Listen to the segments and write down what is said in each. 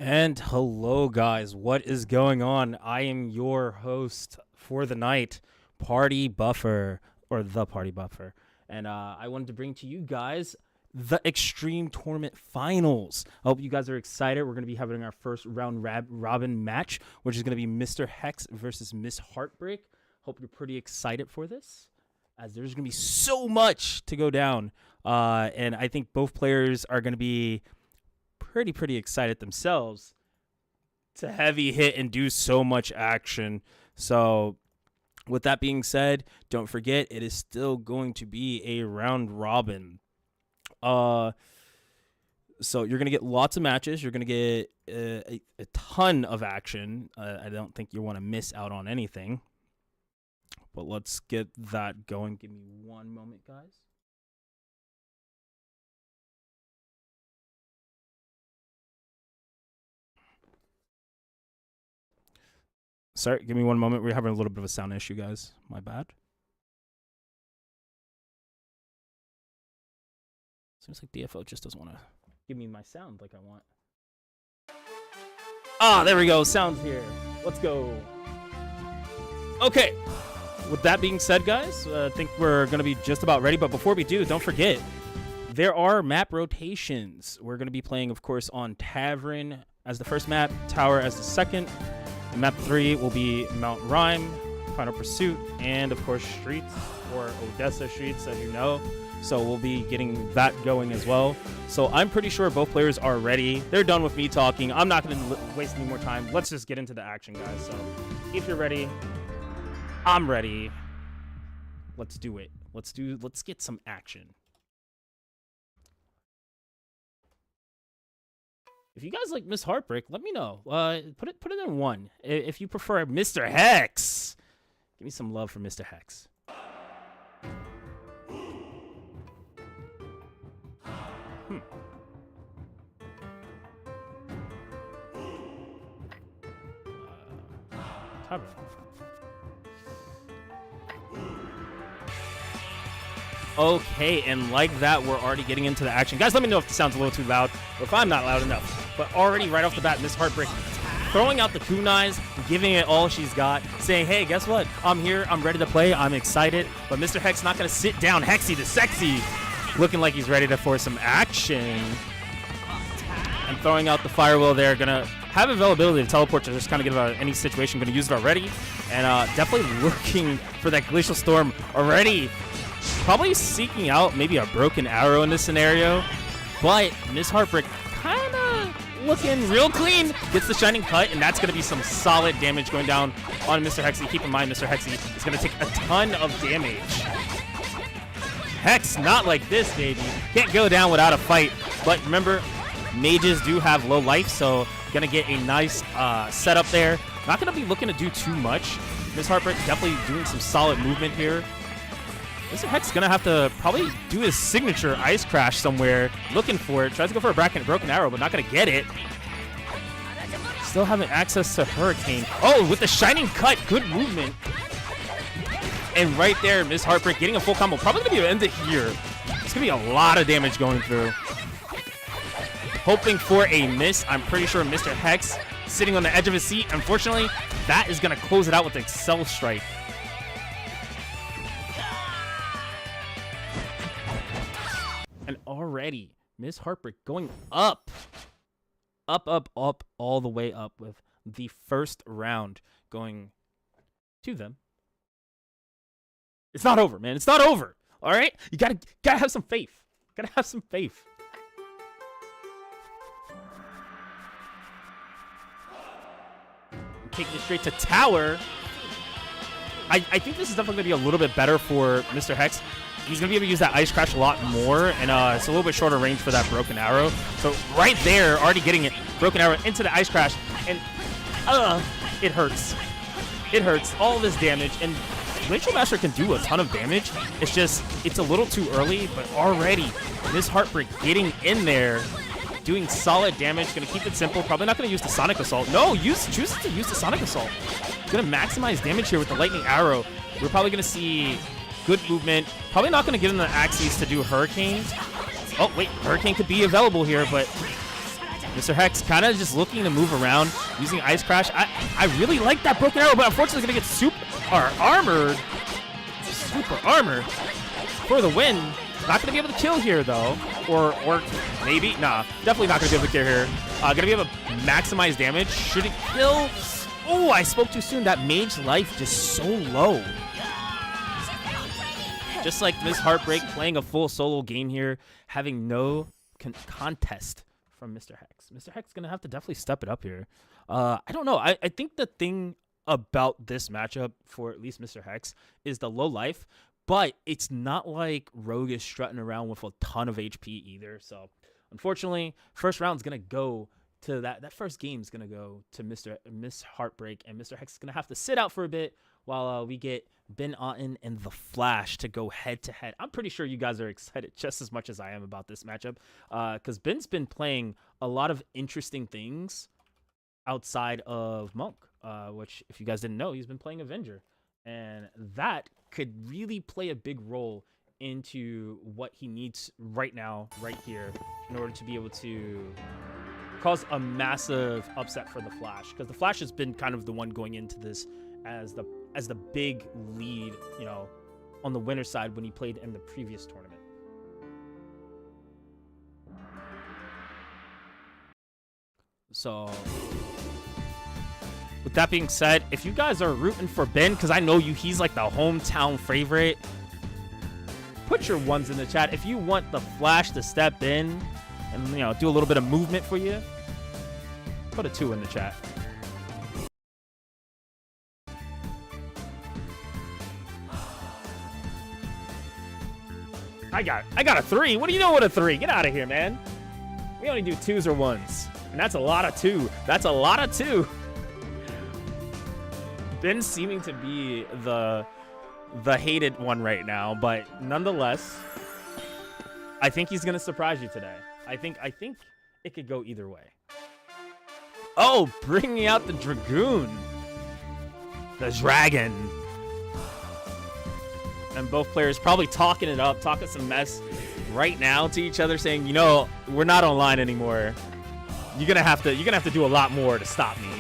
And hello, guys. What is going on? I am your host for the night, Party Buffer, or the Party Buffer. And I wanted to bring to you guys the ExStream Tournament Finals. I hope you guys are excited. We're going to be having our first round robin match, which is going to be Mr. Hex versus Miss Heartbreak. Hope you're pretty excited for this, as there's going to be so much to go down. And I think both players are going to be pretty excited themselves to heavy hit and do so much action. So with that being said, don't forget it is still going to be a round robin. So you're going to get lots of matches. You're going to get a ton of action. I don't think you want to miss out on anything. But let's get that going. Give me one moment, guys. Sorry, give me one moment. We're having a little bit of a sound issue, guys. My bad. Seems like DFO just doesn't want to give me my sound like I want. Ah, there we go. Sound's here. Let's go. Okay. With that being said, guys, I think we're going to be just about ready. But before we do, don't forget, there are map rotations. We're going to be playing, of course, on Tavern as the first map, Tower as the second. Map 3 will be Mount Rhyme, Final Pursuit, and of course Streets, or Odessa Streets, as you know. So we'll be getting that going as well. So I'm pretty sure both players are ready. They're done with me talking. I'm not going to waste any more time. Let's just get into the action, guys. So if you're ready, I'm ready. Let's do it. Let's get some action. If you guys like Miss Heartbreak, let me know. Put it in 1. If you prefer Mr. Hex, give me some love for Mr. Hex. Tavern. Okay, and like that, we're already getting into the action. Guys, let me know if the sound's a little too loud, or if I'm not loud enough. But already, right off the bat, Miss Heartbreak throwing out the kunais, giving it all she's got, saying, hey, guess what? I'm here. I'm ready to play. I'm excited. But Mr. Hex not going to sit down. Hexy the sexy, looking like he's ready for some action. And throwing out the firewall there, going to have availability to teleport to just kind of get out of any situation. Going to use it already. And definitely looking for that Glacial Storm already. Probably seeking out maybe a broken arrow in this scenario. But Miss Heartbreak kind of looking real clean. Gets the Shining Cut, and that's going to be some solid damage going down on Mr. Hexy. Keep in mind, Mr. Hexy is going to take a ton of damage. Hex, not like this, baby. Can't go down without a fight. But remember, mages do have low life, so going to get a nice setup there. Not going to be looking to do too much. Miss Heartbreak definitely doing some solid movement here. Mr. Hex is going to have to probably do his signature Ice Crash somewhere. Looking for it. Tries to go for a broken arrow, but not going to get it. Still having access to Hurricane. Oh, with the Shining Cut. Good movement. And right there, Miss Heartbreak getting a full combo. Probably going to be ended here. It's going to be a lot of damage going through. Hoping for a miss. I'm pretty sure Mr. Hex sitting on the edge of his seat. Unfortunately, that is going to close it out with the Excel Strike. And already, Miss Heartbreak going up all the way up with the first round going to them. It's not over, man. It's not over. All right? You gotta have some faith. Gotta have some faith. Taking it straight to Tower. I think this is definitely going to be a little bit better for Mr. Hex. He's going to be able to use that Ice Crash a lot more, and it's a little bit shorter range for that Broken Arrow. So right there, already getting it, Broken Arrow into the Ice Crash, and it hurts. It hurts. All this damage, and Glacial Master can do a ton of damage. It's just, it's a little too early, but already Miss Heartbreak getting in there, doing solid damage. Going to keep it simple. Probably not going to use the Sonic Assault. No, chooses to use the Sonic Assault. Going to maximize damage here with the Lightning Arrow. We're probably going to see good movement. Probably not going to give him the Axes to do Hurricane. Oh, wait. Hurricane could be available here, but Mr. Hex kind of just looking to move around using Ice Crash. I really like that broken arrow, but unfortunately going to get super armored. Super armor for the win. Not going to be able to kill here, though. Or maybe. Nah, definitely not going to be able to kill here. Going to be able to maximize damage. Should it kill? Oh, I spoke too soon. That mage life just so low. Just like Miss Heartbreak playing a full solo game here, having no contest from Mr. Hex. Mr. Hex going to have to definitely step it up here. I don't know. I think the thing about this matchup for at least Mr. Hex is the low life, but it's not like Rogue is strutting around with a ton of HP either. So unfortunately, first round's going to go to that first game's going to go to Miss Heartbreak, and Mr. Hex is going to have to sit out for a bit while we get Ben Auton and the Flash to go head to head. I'm pretty sure you guys are excited just as much as I am about this matchup, because Ben's been playing a lot of interesting things outside of Monk, which, if you guys didn't know, he's been playing Avenger, and that could really play a big role into what he needs right now, right here, in order to be able to cause a massive upset for the Flash, because the Flash has been kind of the one going into this as the big lead, you know, on the winner's side when he played in the previous tournament. So with that being said, if you guys are rooting for Ben, because I know he's like the hometown favorite, put your ones in the chat. If you want the Flash to step in and, you know, do a little bit of movement for you, put a 2 in the chat. I got a 3. What do you know with a 3? Get out of here, man. We only do 2s or 1s. And that's a lot of 2. That's a lot of 2. Ben's seeming to be the hated one right now, but nonetheless, I think he's gonna surprise you today. I think it could go either way. Oh, bringing out the Dragoon. The Dragon. And both players probably talking it up, talking some mess right now to each other, saying, you know, we're not online anymore. You're gonna have to do a lot more to stop me.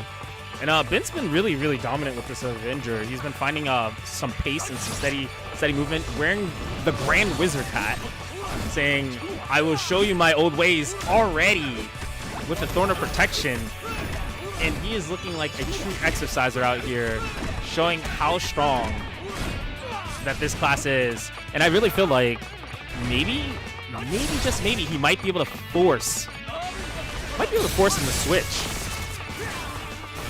And Ben's been really, really dominant with this Avenger. He's been finding some pace and some steady movement, wearing the Grand Wizard hat, saying, I will show you my old ways already with the Thorn of Protection. And he is looking like a true exerciser out here, showing how strong that this class is. And I really feel like maybe just maybe he might be able to force him to switch.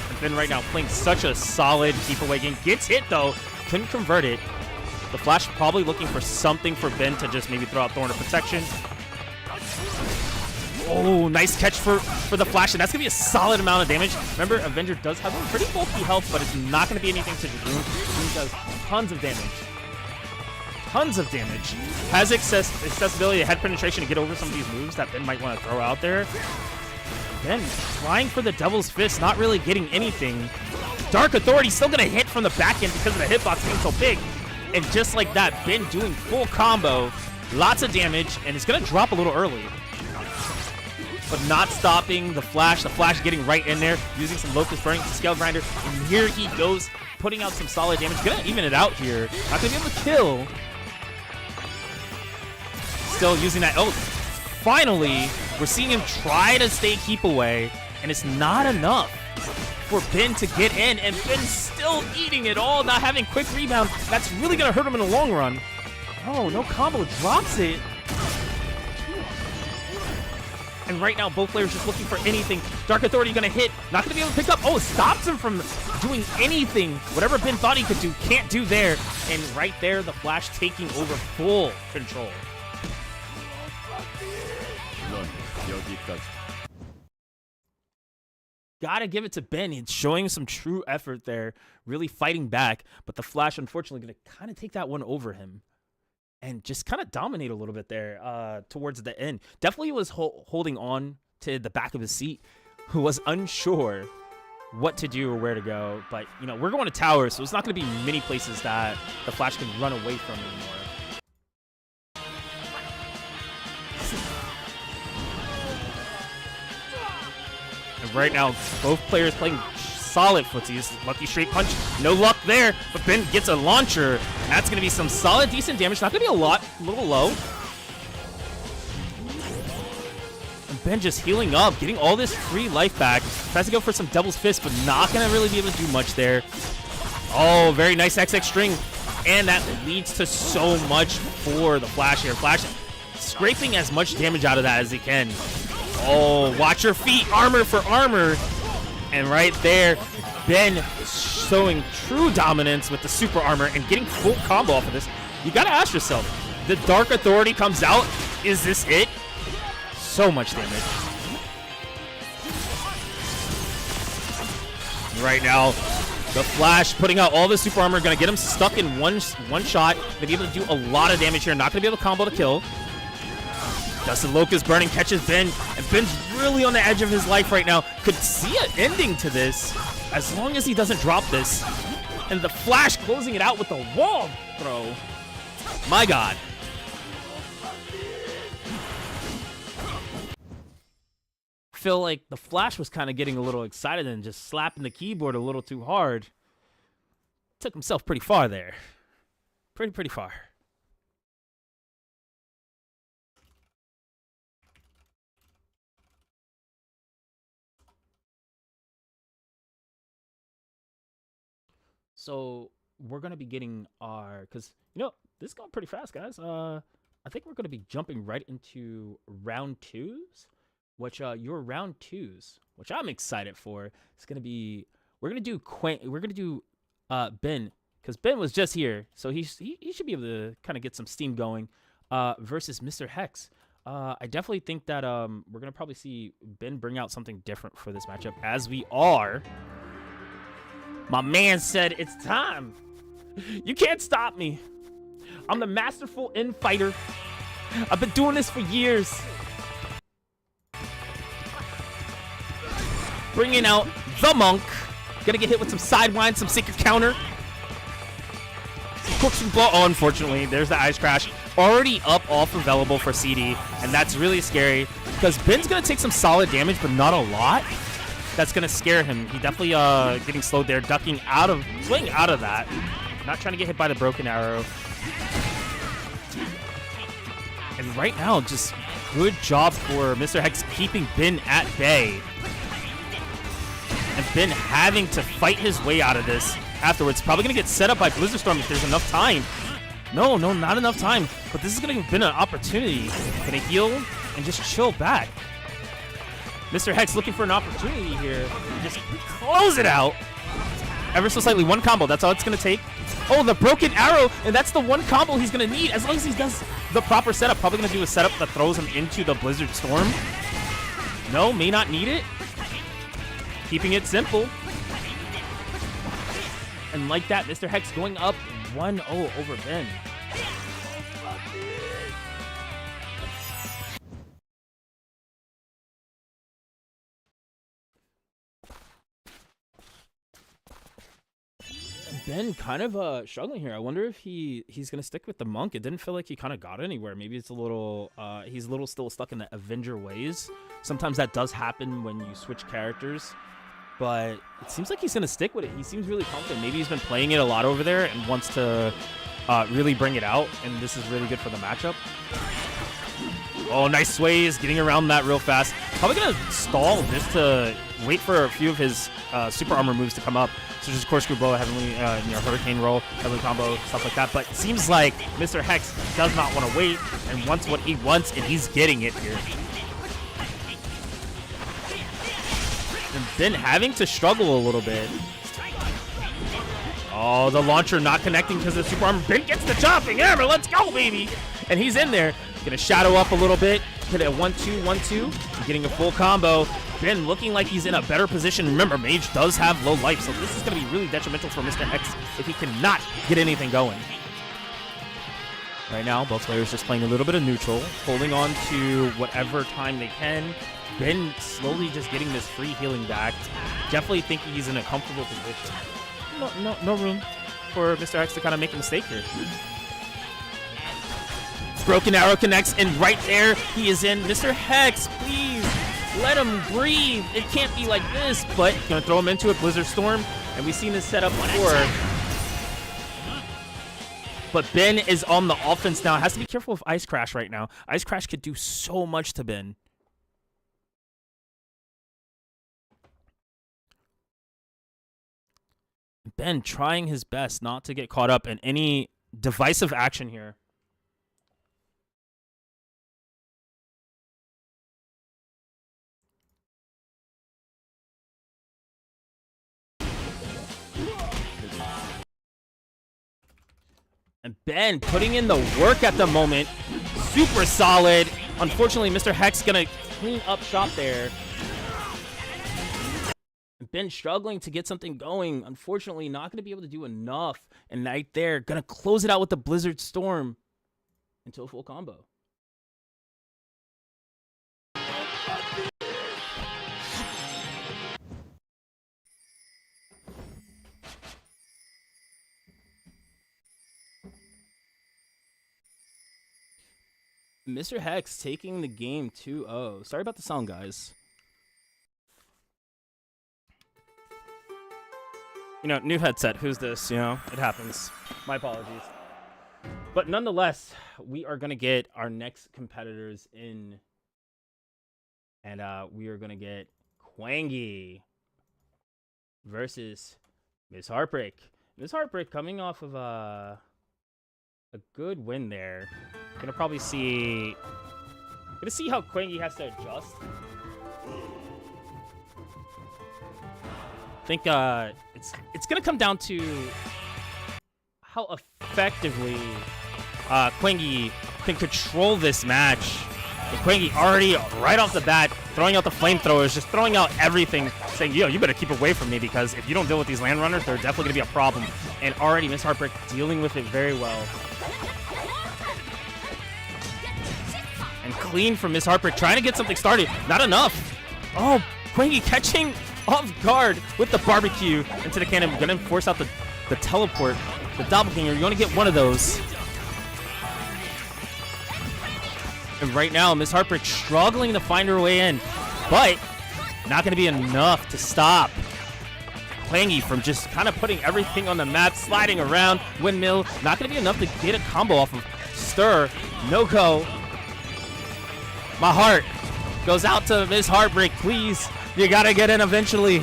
And Ben right now playing such a solid keep away game. Gets hit though, couldn't convert it. The Flash probably looking for something for Ben to just maybe throw out Thorn of Protection. Oh, nice catch for the Flash, and that's gonna be a solid amount of damage. Remember, Avenger does have a pretty bulky health, but it's not gonna be anything to Dragoon. Dragoon does tons of damage. Tons of damage. Has accessibility, head penetration to get over some of these moves that Ben might want to throw out there. Ben trying for the Devil's Fist, not really getting anything. Dark Authority still going to hit from the back end because of the hitbox being so big. And just like that, Ben doing full combo, lots of damage, and it's going to drop a little early. But not stopping the Flash. The Flash getting right in there, using some Locust Burning, Scale Grinder. And here he goes, putting out some solid damage. Going to even it out here. Not going to be able to kill. Still using that. Oh, finally, we're seeing him try to stay keep away, and it's not enough for Ben to get in, and Ben's still eating it all, not having quick rebound. That's really going to hurt him in the long run. Oh, no combo, drops it. And right now, both players just looking for anything. Dark Authority going to hit, not going to be able to pick up. Oh, it stops him from doing anything. Whatever Ben thought he could do, can't do there. And right there, the Flash taking over full control. Gotta give it to Ben. He's showing some true effort there, really fighting back. But the Flash, unfortunately, going to kind of take that one over him and just kind of dominate a little bit there towards the end. Definitely was holding on to the back of his seat, who was unsure what to do or where to go. But, you know, we're going to tower, so it's not going to be many places that the Flash can run away from anymore. right now, both players playing solid footsies. Lucky straight punch, no luck there, but Ben gets a launcher. That's going to be some solid, decent damage. Not going to be a lot, a little low. And Ben just healing up, getting all this free life back. Tries to go for some Devil's Fist, but not going to really be able to do much there. Oh, very nice XX string. And that leads to so much for the Flash here. Flash scraping as much damage out of that as he can. Oh, watch your feet, armor for armor. And right there, Ben showing true dominance with the super armor and getting full combo off of this. You gotta ask yourself, the Dark Authority comes out, is this it? So much damage. Right now, the Flash putting out all the super armor, gonna get him stuck in one shot. Gonna be able to do a lot of damage here, not gonna be able to combo to kill. Dustin Locust burning, catches Ben, and Ben's really on the edge of his life right now. Could see an ending to this as long as he doesn't drop this. And the Flash closing it out with the wall throw. My God. I feel like the Flash was kind of getting a little excited and just slapping the keyboard a little too hard. Took himself pretty far there. Pretty far. So we're going to be getting our, because, you know, this is going pretty fast, guys. I think we're going to be jumping right into round twos, which your round twos, which I'm excited for. It's going to be, we're going to do Quang, we're going to do Ben, because Ben was just here. So he should be able to kind of get some steam going versus Mr. Hex. I definitely think that we're going to probably see Ben bring out something different for this matchup, as we are. My man said, it's time. You can't stop me. I'm the masterful infighter. I've been doing this for years. Bringing out the Monk. Gonna get hit with some sidewind, some secret counter. Some corkscrew blow. Oh, unfortunately, there's the Ice Crash. Already up off available for CD. And that's really scary because Ben's gonna take some solid damage, but not a lot. That's going to scare him. He definitely getting slowed there, ducking out of, swing out of that. Not trying to get hit by the broken arrow. And right now, just good job for Mr. Hex keeping Ben at bay. And Ben having to fight his way out of this afterwards. Probably going to get set up by Blizzard Storm if there's enough time. No, not enough time. But this is going to give Ben an opportunity. Going to heal and just chill back. Mr. Hex looking for an opportunity here. Just close it out. Ever so slightly. One combo. That's all it's going to take. Oh, the broken arrow. And that's the one combo he's going to need as long as he does the proper setup. Probably going to do a setup that throws him into the Blizzard Storm. No, may not need it. Keeping it simple. And like that, Mr. Hex going up 1-0 over Ben. Ben kind of struggling here. I wonder if he's gonna stick with the Monk. It didn't feel like he kind of got anywhere. Maybe it's a little he's a little still stuck in the Avenger ways. Sometimes that does happen when you switch characters, but it seems like he's gonna stick with it. He seems really confident. Maybe he's been playing it a lot over there and wants to really bring it out, and this is really good for the matchup. Oh, nice sways, getting around that real fast. Probably gonna stall just to wait for a few of his super armor moves to come up. So just corkscrew blow, heavenly, hurricane roll, heavenly combo, stuff like that. But it seems like Mr. Hex does not want to wait and wants what he wants, and he's getting it here. And then having to struggle a little bit. Oh, the launcher not connecting because of the super armor. Ben gets the chopping hammer. Let's go, baby. And he's in there. Gonna shadow up a little bit. Hit a 1-2, 1-2. Getting a full combo. Ben looking like he's in a better position. Remember, Mage does have low life, so this is going to be really detrimental for Mr. Hex if he cannot get anything going. Right now, both players just playing a little bit of neutral, holding on to whatever time they can. Ben slowly just getting this free healing back. Definitely thinking he's in a comfortable position. No room for Mr. Hex to kind of make a mistake here. Broken arrow connects, and right there he is in. Mr. Hex, please. Let him breathe. It can't be like this, but gonna throw him into a Blizzard Storm, and we've seen this setup before. But Ben is on the offense now. Has to be careful of Ice Crash right now. Ice Crash could do so much to Ben. Ben trying his best not to get caught up in any divisive action here. And Ben putting in the work at the moment. Super solid. Unfortunately, Mr. Hex gonna clean up shop there. Ben struggling to get something going. Unfortunately, not gonna be able to do enough. And right there, gonna close it out with the Blizzard Storm into a full combo. Mr. Hex taking the game 2-0. Sorry about the sound, guys. You know, new headset. Who's this? You know, it happens. My apologies. But nonetheless, we are going to get our next competitors in. And we are going to get Quangy versus Miss Heartbreak. Miss Heartbreak coming off of a good win there. Gonna probably see how Quangy has to adjust. I think it's gonna come down to how effectively Quangy can control this match. And Quangy already right off the bat throwing out the flamethrowers, just throwing out everything, saying, yo, you better keep away from me because if you don't deal with these land runners, they're definitely gonna be a problem. And already Miss Heartbreak dealing with it very well. And clean from Miss Heartbreak, trying to get something started. Not enough. Oh, Quangy catching off guard with the barbecue into the cannon. Gonna force out the teleport, the doppelganger. You only get one of those. And right now, Miss Heartbreak struggling to find her way in, but not gonna be enough to stop Quangy from just kind of putting everything on the map, sliding around, windmill. Not gonna be enough to get a combo off of Stir. No go. My heart goes out to Miss Heartbreak. Please, you gotta get in eventually.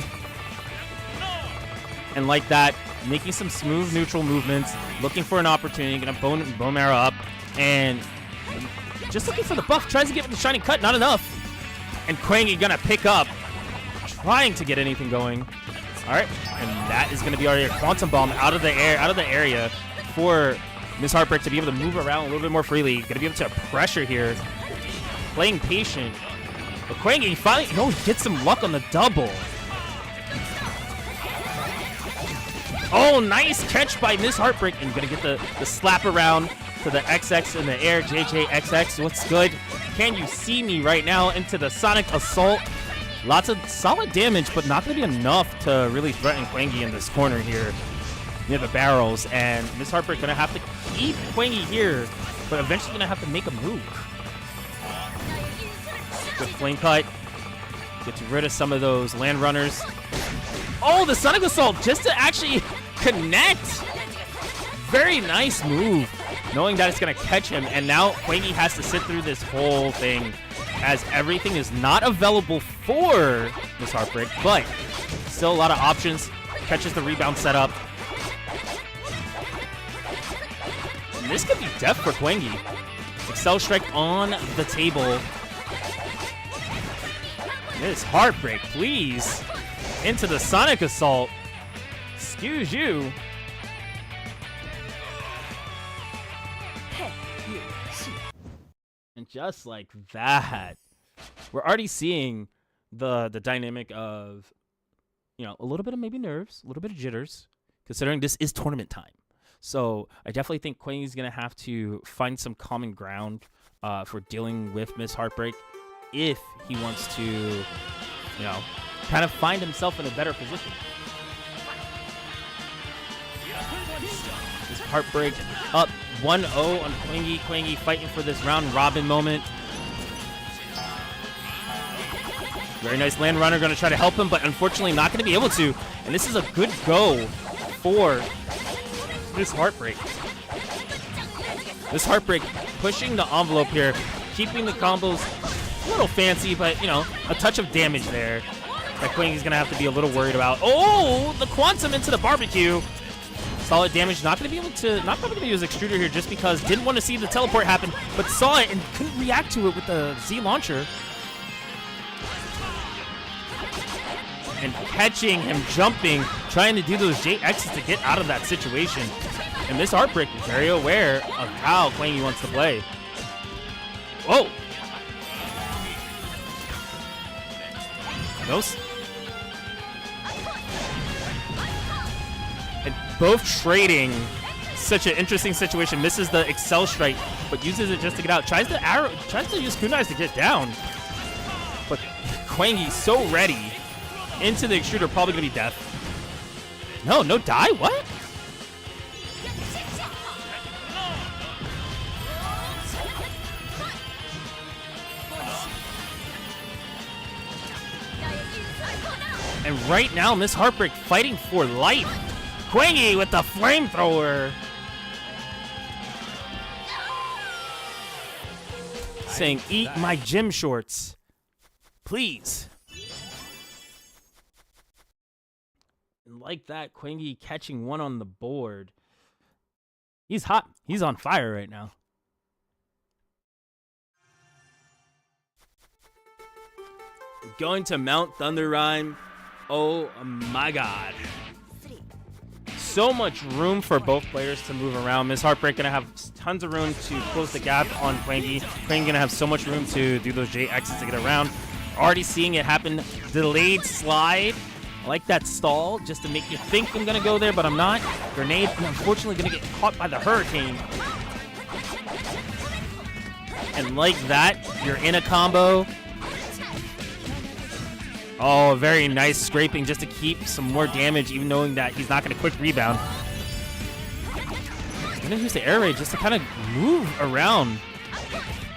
And like that, making some smooth neutral movements, looking for an opportunity, gonna bone marrow up, and just looking for the buff. Tries to get with the shining cut, not enough. And Quangy gonna pick up, trying to get anything going. All right, and that is gonna be our quantum bomb out of the area for Miss Heartbreak to be able to move around a little bit more freely. Gonna be able to pressure here. Playing patient. But Quangy finally gets some luck on the double. Oh, nice catch by Miss Heartbreak. And gonna get the slap around to the XX in the air. JJXX, what's good? Can you see me right now into the Sonic Assault? Lots of solid damage, but not gonna be enough to really threaten Quangy in this corner here near the barrels. And Miss Heartbreak gonna have to keep Quangy here, but eventually gonna have to make a move. Good flame cut. Get rid of some of those land runners. Oh, the Sonic Assault just to actually connect. Very nice move. Knowing that it's going to catch him. And now Quangy has to sit through this whole thing as everything is not available for Miss Heartbreak. But still a lot of options. Catches the rebound setup. And this could be death for Quangy. Excel Strike on the table. Miss Heartbreak, please. Into the Sonic Assault. Excuse you. And just like that, we're already seeing the dynamic of, you know, a little bit of maybe nerves, a little bit of jitters, considering this is tournament time. So I definitely think Quangy's going to have to find some common ground for dealing with Miss Heartbreak if he wants to, you know, kind of find himself in a better position. This Heartbreak up 1-0 on Quangy. Quangy fighting for this round robin moment. Very nice land runner, going to try to help him, but unfortunately not going to be able to. And this is a good go for Miss Heartbreak. Miss Heartbreak pushing the envelope here, keeping the combos a little fancy, but, you know, a touch of damage there that Quang is going to have to be a little worried about. Oh, the quantum into the barbecue. Solid damage. Not going to be able to, not probably going to use extruder here just because didn't want to see the teleport happen, but saw it and couldn't react to it with the Z launcher. And catching him, jumping, trying to do those JXs to get out of that situation. And Miss Heartbreak is very aware of how Quang wants to play. Whoa! Those. And both trading. Such an interesting situation. Misses the Excel strike, but uses it just to get out. Tries to use kunais to get down. But Quangy's so ready. Into the extruder, probably gonna be death. No die? What? And right now, Miss Heartbreak fighting for life. Quangy with the flamethrower. Saying, eat my gym shorts. Please. And like that, Quangy catching one on the board. He's hot. He's on fire right now. Going to Mount Thunder Rhyme. Oh my god. So much room for both players to move around. Miss Heartbreak gonna have tons of room to close the gap on Quangy. Quangy gonna have so much room to do those JXs to get around. Already seeing it happen. Delayed slide. I like that stall just to make you think I'm gonna go there, but I'm not. Grenade, and unfortunately gonna get caught by the hurricane. And like that, you're in a combo. Oh, very nice scraping just to keep some more damage, even knowing that he's not going to quick rebound. He's going to use the air raid just to kind of move around.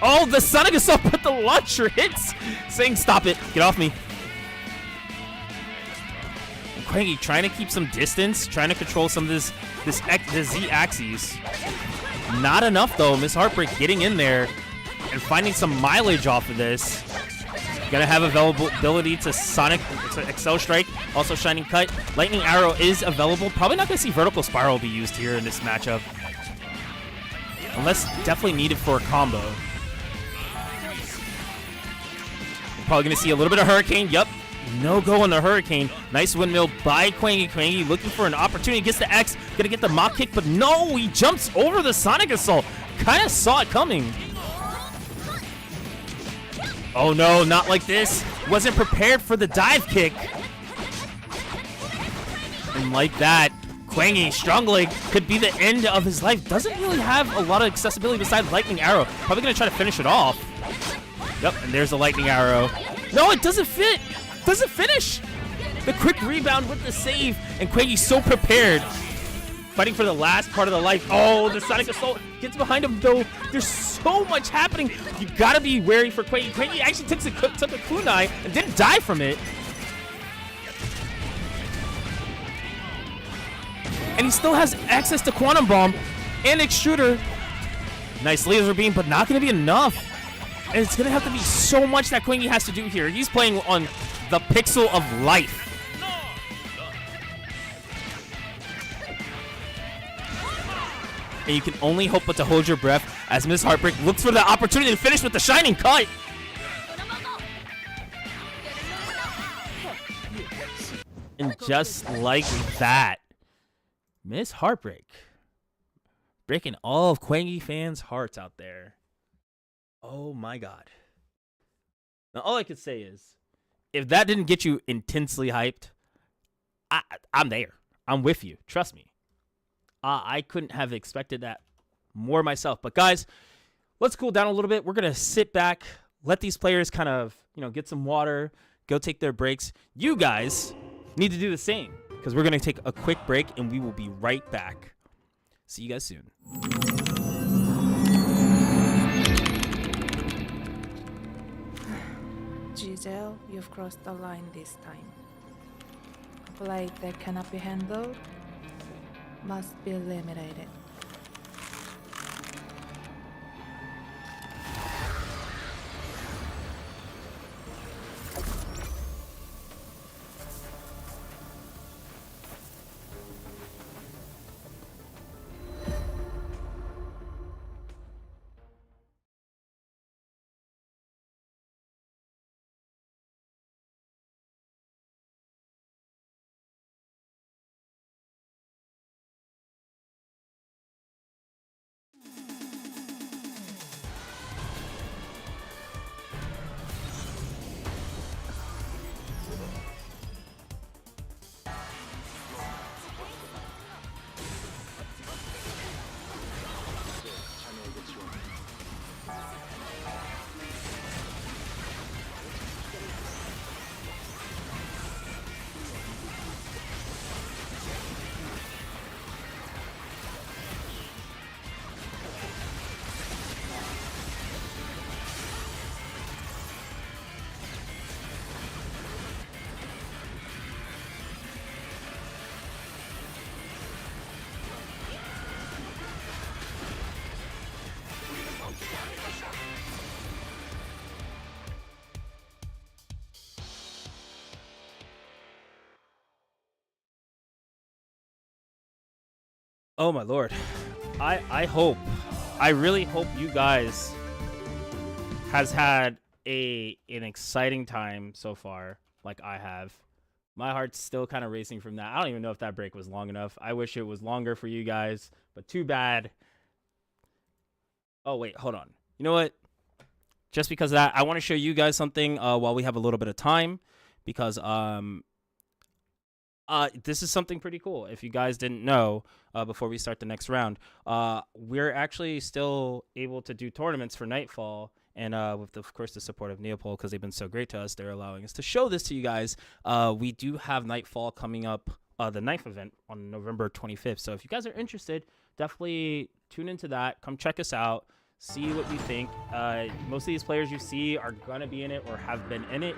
Oh, the Sonic Assault, but the launcher hits, saying, stop it, get off me. Quangy trying to keep some distance, trying to control some of the Z axes. Not enough, though. Miss Heartbreak getting in there and finding some mileage off of this. Gonna have availability to Sonic Excel Strike, also Shining Cut. Lightning Arrow is available. Probably not gonna see Vertical Spiral be used here in this matchup. Unless definitely needed for a combo. We're probably gonna see a little bit of Hurricane. Yup. No go on the Hurricane. Nice windmill by Quangy. Quangy looking for an opportunity. Gets the X. Gonna get the Mach Kick, but no! He jumps over the Sonic Assault. Kinda saw it coming. Oh no, not like this. Wasn't prepared for the dive kick. And like that, Quangy, strong leg, could be the end of his life. Doesn't really have a lot of accessibility besides Lightning Arrow. Probably gonna try to finish it off. Yep, and there's the Lightning Arrow. No, it doesn't fit. Doesn't finish. The quick rebound with the save, and Quangy's so prepared. Fighting for the last part of the life. Oh, the Sonic Assault gets behind him, though. There's so much happening. You gotta be wary for Quangy. Quangy actually took a kunai and didn't die from it. And he still has access to Quantum Bomb and Extruder. Nice laser beam, but not gonna be enough. And it's gonna have to be so much that Quangy has to do here. He's playing on the pixel of life. And you can only hope but to hold your breath as Miss Heartbreak looks for the opportunity to finish with the Shining Cut. And just like that, Miss Heartbreak breaking all of Quangy fans' hearts out there. Oh my god. Now all I could say is, if that didn't get you intensely hyped, I'm there. I'm with you. Trust me. I couldn't have expected that more myself. But guys, let's cool down a little bit. We're going to sit back, let these players kind of, get some water, go take their breaks. You guys need to do the same because we're going to take a quick break and we will be right back. See you guys soon. Still, you've crossed the line this time. A blade that cannot be handled must be eliminated. Oh my lord. I really hope you guys has had an exciting time so far, like I have. My heart's still kind of racing from that. I don't even know if that break was long enough. I wish it was longer for you guys, but too bad. Oh wait, hold on. You know what? Just because of that, I want to show you guys something while we have a little bit of time, because this is something pretty cool. If you guys didn't know, before we start the next round, we're actually still able to do tournaments for Nightfall, and with, of course, the support of Neopol, because they've been so great to us, they're allowing us to show this to you guys. We do have Nightfall coming up, the Knife event on November 25th. So if you guys are interested, definitely tune into that. Come check us out. See what we think. Most of these players you see are going to be in it or have been in it.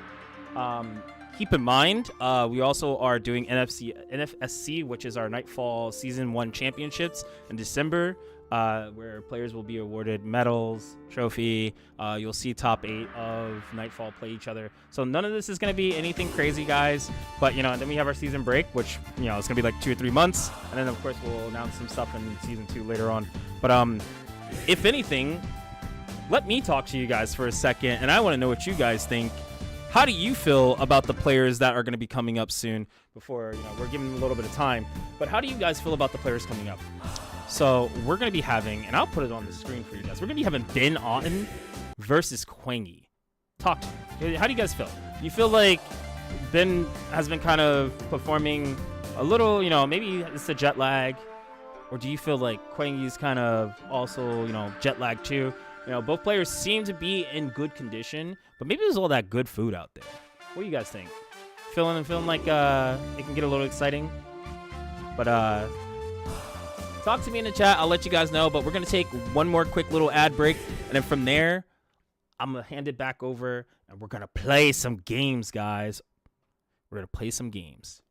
Keep in mind, we also are doing NFSC, which is our Nightfall Season 1 Championships in December, where players will be awarded medals, trophy. You'll see top 8 of Nightfall play each other. So none of this is going to be anything crazy, guys. But, you know, then we have our season break, which, you know, it's going to be like 2 or 3 months. And then, of course, we'll announce some stuff in Season 2 later on. But if anything, let me talk to you guys for a second, and I want to know what you guys think. How do you feel about the players that are going to be coming up soon? Before, you know, we're giving them a little bit of time, but how do you guys feel about the players coming up? So we're going to be having, and I'll put it on the screen for you guys, we're going to be having Ben Auton versus Quang. Talk to me. How do you guys feel? Do you feel like Ben has been kind of performing a little, you know, maybe it's the jet lag, or do you feel like Quangy's kind of also, you know, jet lag too? You know, both players seem to be in good condition, but maybe there's all that good food out there. What do you guys think? Feeling like it can get a little exciting? But talk to me in the chat. I'll let you guys know. But we're gonna take one more quick little ad break, and then from there, I'm gonna hand it back over, and we're gonna play some games, guys. We're gonna play some games.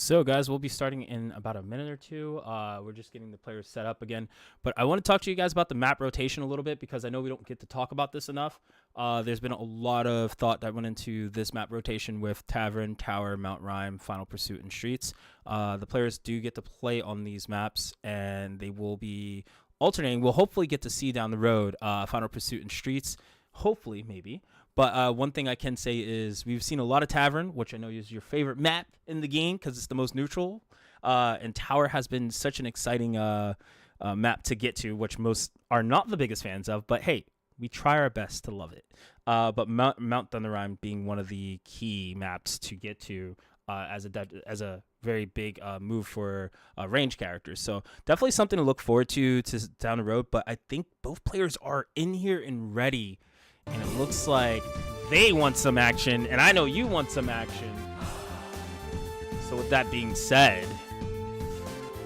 So, guys, we'll be starting in about a minute or two. We're just getting the players set up again. But I want to talk to you guys about the map rotation a little bit because I know we don't get to talk about this enough. There's been a lot of thought that went into this map rotation with Tavern, Tower, Mount Rhyme, Final Pursuit, and Streets. The players do get to play on these maps, and they will be alternating. We'll hopefully get to see down the road Final Pursuit and Streets. Hopefully, maybe. But one thing I can say is we've seen a lot of Tavern, which I know is your favorite map in the game because it's the most neutral. And Tower has been such an exciting map to get to, which most are not the biggest fans of. But hey, we try our best to love it. But Mount Thunderrhyme being one of the key maps to get to as a very big move for range characters. So definitely something to look forward to down the road. But I think both players are in here and ready. And it looks like they want some action, and I know you want some action. So with that being said,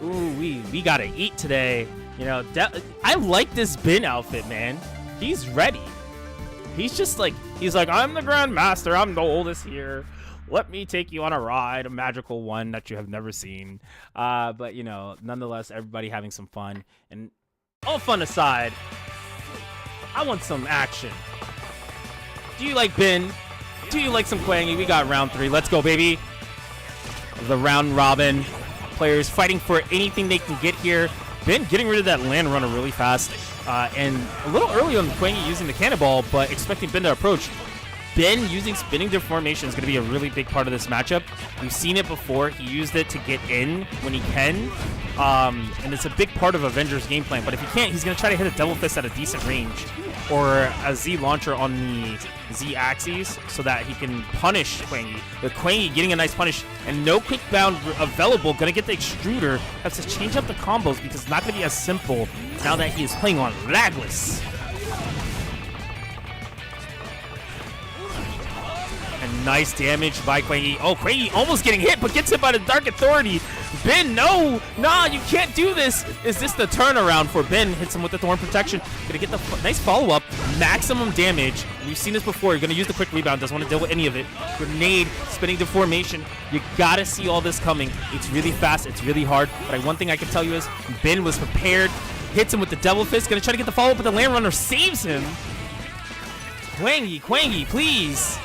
ooh, we gotta eat today. You know, I like this Ben outfit, man. He's ready. He's like, I'm the Grand Master. I'm the oldest here. Let me take you on a ride, a magical one that you have never seen. But, you know, nonetheless, everybody having some fun. And all fun aside, I want some action. Do you like Ben? Do you like some Quang? We got round 3. Let's go, baby. The round robin. Players fighting for anything they can get here. Ben getting rid of that land runner really fast. And a little early on Quang using the cannonball, but expecting Ben to approach. Ben using spinning deformation is going to be a really big part of this matchup. We've seen it before. He used it to get in when he can. And it's a big part of Avenger's game plan. But if he can't, he's going to try to hit a double fist at a decent range. Or a Z launcher on the Z axis so that he can punish Quangy. With Quangy getting a nice punish and no quick bound available, going to get the extruder. Has to change up the combos because it's not going to be as simple now that he is playing on Lagless. And nice damage by Quangy. Oh, Quangy almost getting hit, but gets hit by the Dark Authority. Ben, no! Nah, you can't do this! Is this the turnaround for Ben? Hits him with the Thorn Protection. Gonna get the nice follow-up. Maximum damage. We've seen this before. You're gonna use the quick rebound. Doesn't want to deal with any of it. Grenade, spinning deformation. You gotta see all this coming. It's really fast. It's really hard. But one thing I can tell you is Ben was prepared. Hits him with the Devil Fist. Gonna try to get the follow-up, but the Land Runner saves him. Quangy, please.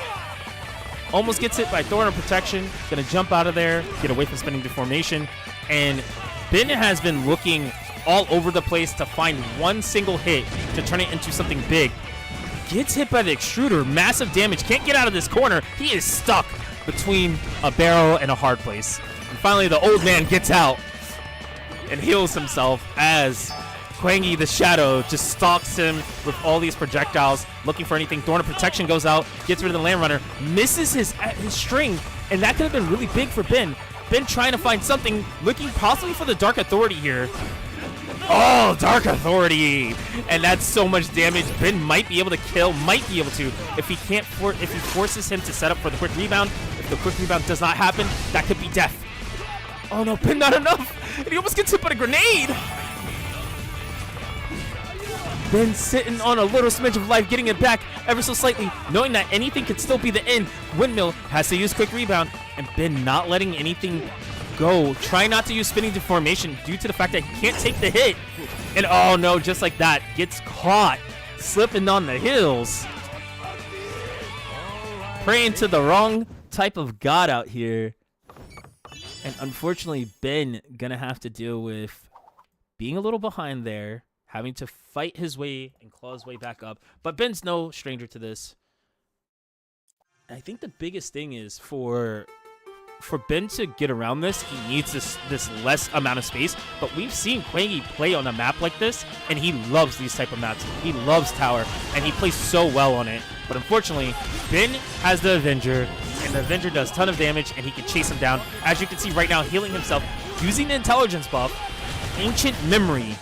Almost gets hit by Thorn Protection. Gonna jump out of there, get away from spinning deformation. And Ben has been looking all over the place to find one single hit to turn it into something big. Gets hit by the extruder, massive damage, can't get out of this corner. He is stuck between a barrel and a hard place. And finally the old man gets out and heals himself as Quangy the Shadow just stalks him with all these projectiles, looking for anything. Thorn of Protection goes out, gets rid of the Land Runner, misses his string, and that could have been really big for Ben. Ben trying to find something, looking possibly for the Dark Authority here. Oh, Dark Authority! And that's so much damage. Ben might be able to kill, if he can't, if he forces him to set up for the quick rebound. If the quick rebound does not happen, that could be death. Oh no, Ben, not enough! And he almost gets hit by a grenade! Ben sitting on a little smidge of life, getting it back ever so slightly, knowing that anything could still be the end. Windmill has to use quick rebound, and Ben not letting anything go. Try not to use spinning deformation due to the fact that he can't take the hit. And oh no, just like that, gets caught slipping on the hills. Praying to the wrong type of god out here. And unfortunately, Ben gonna have to deal with being a little behind there, having to fight his way and claw his way back up. But Ben's no stranger to this. I think the biggest thing is for Ben to get around this, he needs this less amount of space. But we've seen Quangy play on a map like this, and he loves these type of maps. He loves Tower, and he plays so well on it. But unfortunately, Ben has the Avenger, and the Avenger does a ton of damage, and he can chase him down. As you can see right now, healing himself, using the intelligence buff, Ancient Memory,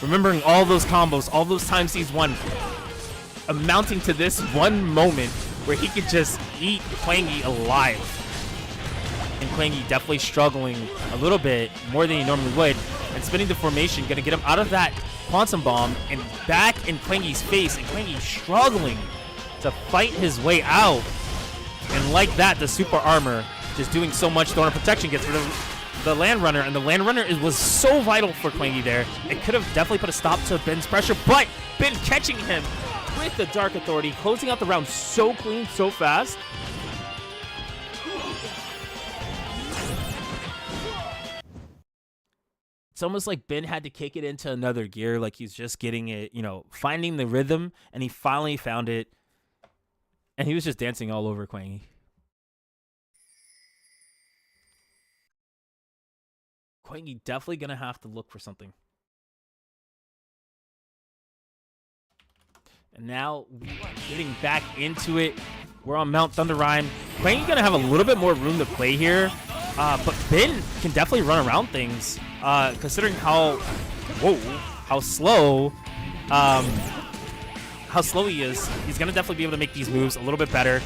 remembering all those combos, all those times he's won, amounting to this one moment where he could just eat Quangy alive. And Quangy definitely struggling a little bit more than he normally would. And spinning the formation, gonna get him out of that Quantum Bomb and back in Quangy's face. And Quangy struggling to fight his way out. And like that, the super armor just doing so much. Thorn of Protection gets rid of the land runner, and the land runner was so vital for Quangy there. It could have definitely put a stop to Ben's pressure, but Ben catching him with the Dark Authority, closing out the round so clean, so fast. It's almost like Ben had to kick it into another gear, like he's just getting it, you know, finding the rhythm, and he finally found it, and he was just dancing all over Quangy. Quangy definitely going to have to look for something. And now we are getting back into it. We're on Mount Thunder Rhyme. Quangy going to have a little bit more room to play here. But Ben can definitely run around things, considering how slow he is. He's going to definitely be able to make these moves a little bit better.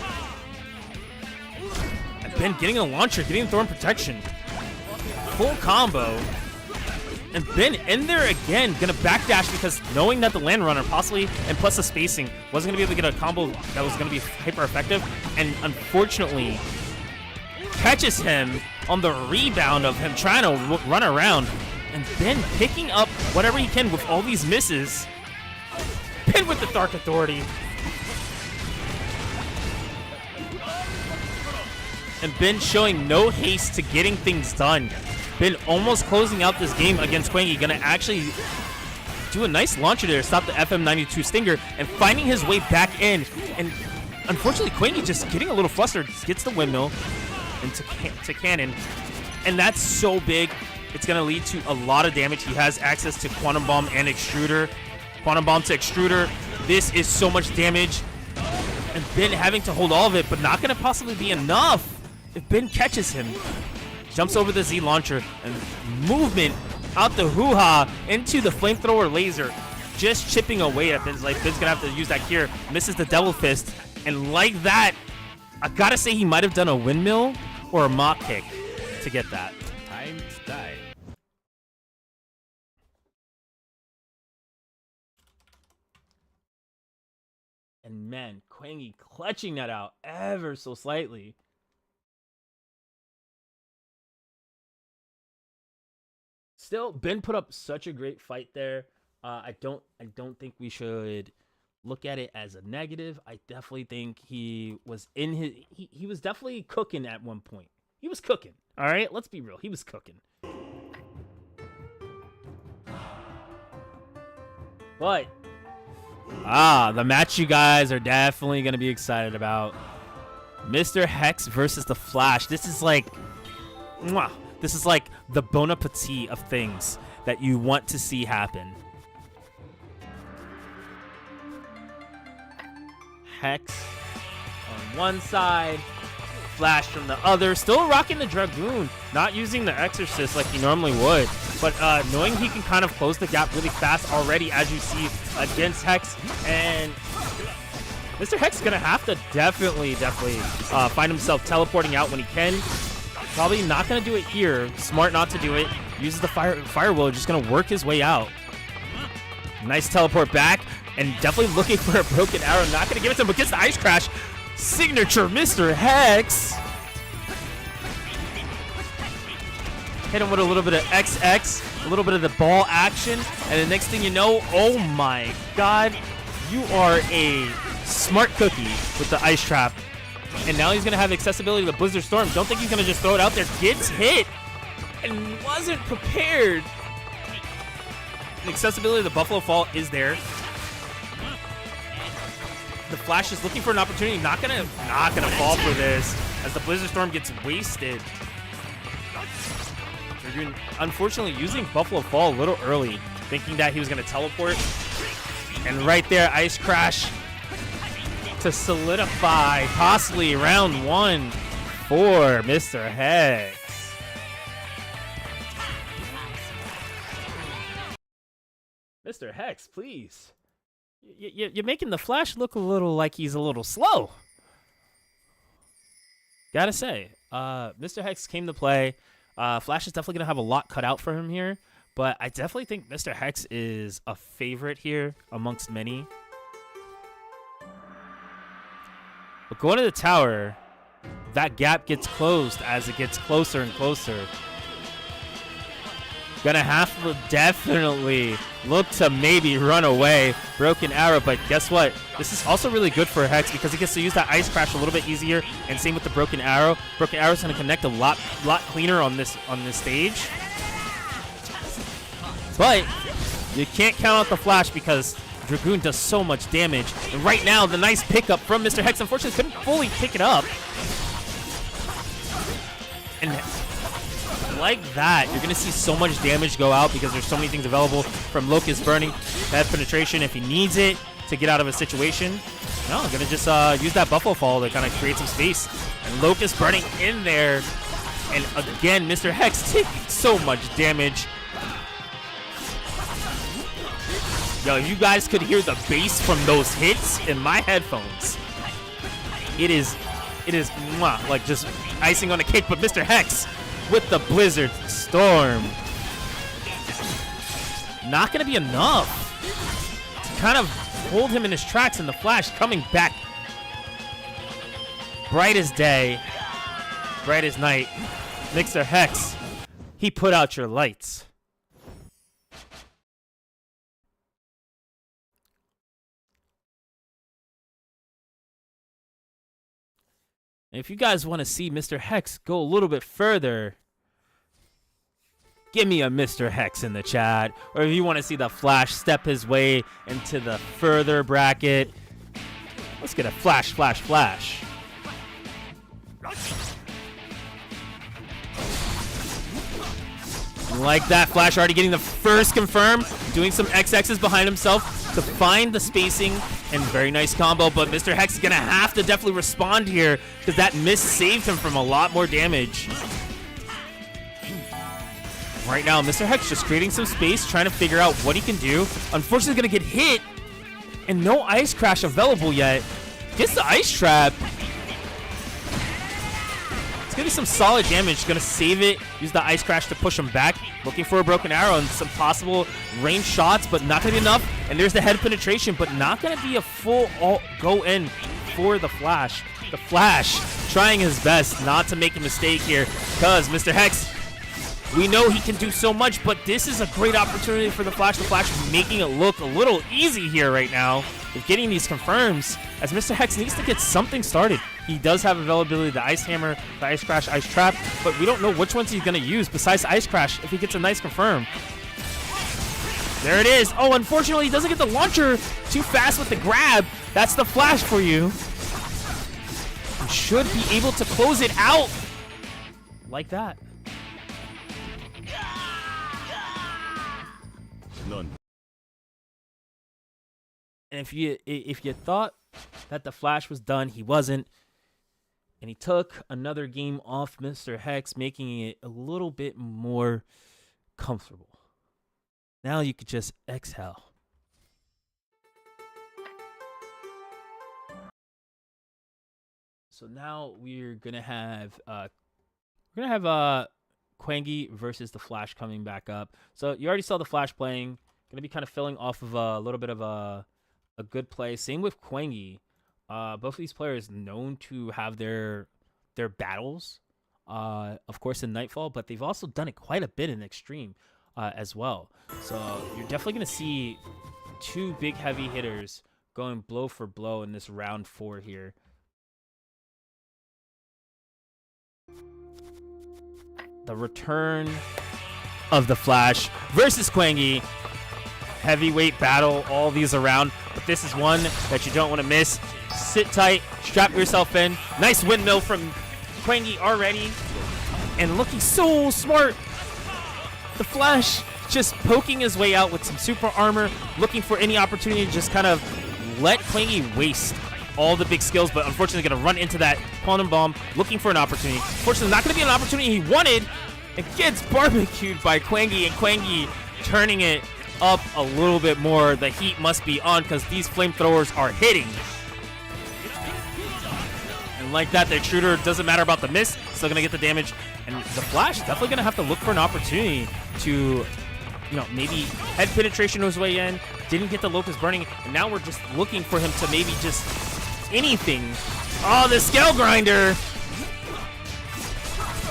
And Ben getting a launcher, getting Thorn Protection. Full combo. And Ben in there again, going to backdash because knowing that the land runner possibly, and plus the spacing, wasn't going to be able to get a combo that was going to be hyper effective. And unfortunately, catches him on the rebound of him trying to run around. And Ben picking up whatever he can with all these misses. Ben with the Dark Authority. And Ben showing no haste to getting things done. Ben almost closing out this game against Quangy. Gonna actually do a nice launcher there, stop the FM92 Stinger, and finding his way back in. And unfortunately, Quangy just getting a little flustered, gets the windmill into cannon. And that's so big. It's gonna lead to a lot of damage. He has access to Quantum Bomb and Extruder. Quantum Bomb to Extruder. This is so much damage. And Ben having to hold all of it, but not gonna possibly be enough if Ben catches him. Jumps over the Z launcher and movement out the hoo-ha into the flamethrower laser, just chipping away at Ben's life. Ben's gonna have to use that gear, misses the Devil Fist, and like that, I gotta say he might have done a windmill or a mock kick to get that. Time to die. And man, Quangy clutching that out ever so slightly. Still, Ben put up such a great fight there. I don't think we should look at it as a negative. I definitely think he was in his he was definitely cooking at one point. He was cooking. All right, let's be real. He was cooking. But the match you guys are definitely going to be excited about. Mr. Hex versus the Flash. This is like mwah. This is like the bon appetit of things that you want to see happen. Hex on one side, Flash from the other. Still rocking the Dragoon, not using the Exorcist like he normally would. But knowing he can kind of close the gap really fast already, as you see against Hex. And Mr. Hex is going to have to definitely find himself teleporting out when he can. Probably not going to do it here. Smart not to do it. Uses the fire will, just going to work his way out. Nice teleport back. And definitely looking for a broken arrow. Not going to give it to him, but gets the Ice Crash. Signature Mr. Hex. Hit him with a little bit of XX. A little bit of the ball action. And the next thing you know, oh my god. You are a smart cookie with the Ice Trap. And now he's going to have accessibility to the Blizzard Storm. Don't think he's going to just throw it out there. Gets hit and wasn't prepared. The accessibility to the Buffalo Fall is there. The Flash is looking for an opportunity. Not gonna fall for this as the Blizzard Storm gets wasted. Dragoon, unfortunately, using Buffalo Fall a little early, thinking that he was going to teleport. And right there, Ice Crash to solidify possibly round one for Mr. Hex. Mr. Hex, please. You're making the Flash look a little like he's a little slow. Gotta say, Mr. Hex came to play. Flash is definitely going to have a lot cut out for him here. But I definitely think Mr. Hex is a favorite here amongst many. But going to the tower, that gap gets closed as it gets closer and closer. Gonna have to definitely look to maybe run away. Broken arrow, but guess what? This is also really good for Hex because he gets to use that ice crash a little bit easier, and same with the broken arrow. Broken arrow is gonna connect a lot cleaner on this stage. But you can't count out the flash because Dragoon does so much damage. And right now, the nice pickup from Mr. Hex unfortunately couldn't fully pick it up. And like that, you're going to see so much damage go out because there's so many things available from Locust Burning, that penetration if he needs it to get out of a situation. No, I'm going to just use that Buffalo Fall to kind of create some space. And Locust Burning in there. And again, Mr. Hex taking so much damage. Yo, if you guys could hear the bass from those hits in my headphones, it is mwah, like just icing on the cake. But Mr. Hex with the Blizzard Storm, not going to be enough to kind of hold him in his tracks, and the flash coming back bright as day, bright as night. Mr. Hex, he put out your lights. If you guys want to see Mr. Hex go a little bit further, give me a Mr. Hex in the chat. Or if you want to see the Flash step his way into the further bracket, let's get a flash, flash, flash. Like that, Flash already getting the first confirm, doing some XXs behind himself to find the spacing, and very nice combo, but Mr. Hex is going to have to definitely respond here because that miss saved him from a lot more damage. Right now, Mr. Hex just creating some space, trying to figure out what he can do. Unfortunately, going to get hit, and no Ice Crash available yet. Gets the Ice Trap. It's going to be some solid damage. Going to save it, use the Ice Crash to push him back. Looking for a broken arrow and some possible range shots, but not going to be enough. And there's the head penetration, but not going to be a full go in for the Flash. The Flash trying his best not to make a mistake here because Mr. Hex, we know he can do so much, but this is a great opportunity for the Flash. The Flash is making it look a little easy here right now with getting these confirms as Mr. Hex needs to get something started. He does have availability, the Ice Hammer, the Ice Crash, Ice Trap, but we don't know which ones he's going to use besides Ice Crash if he gets a nice confirm. There it is. Oh, unfortunately, he doesn't get the launcher too fast with the grab. That's the Flash for you. He should be able to close it out like that. None. And if you thought that the Flash was done, he wasn't. And he took another game off Mr. Hex, making it a little bit more comfortable. Now you could just exhale. So now we're gonna have Quangy versus the Flash coming back up. So you already saw the Flash playing. Gonna be kind of filling off of a little bit of a good play. Same with Quangy. Both of these players known to have their battles, of course, in Nightfall, but they've also done it quite a bit in ExStream as well. So you're definitely going to see two big heavy hitters going blow for blow in this round 4 here. The return of the Flash versus Quangy. Heavyweight battle, all these around, but this is one that you don't want to miss. Sit tight, strap yourself in. Nice windmill from Quangy already, and looking so smart. The Flash just poking his way out with some super armor, looking for any opportunity to just kind of let Quangy waste all the big skills, but unfortunately going to run into that quantum bomb, looking for an opportunity. Unfortunately, not going to be an opportunity he wanted, and gets barbecued by Quangy, and Quangy turning it up a little bit more. The heat must be on because these flamethrowers are hitting. And like that, the extruder doesn't matter about the miss, still gonna get the damage. And the Flash definitely gonna have to look for an opportunity to, maybe head penetration his way in. Didn't get the Locust Burning, and now we're just looking for him to maybe just anything. Oh, the Scale Grinder.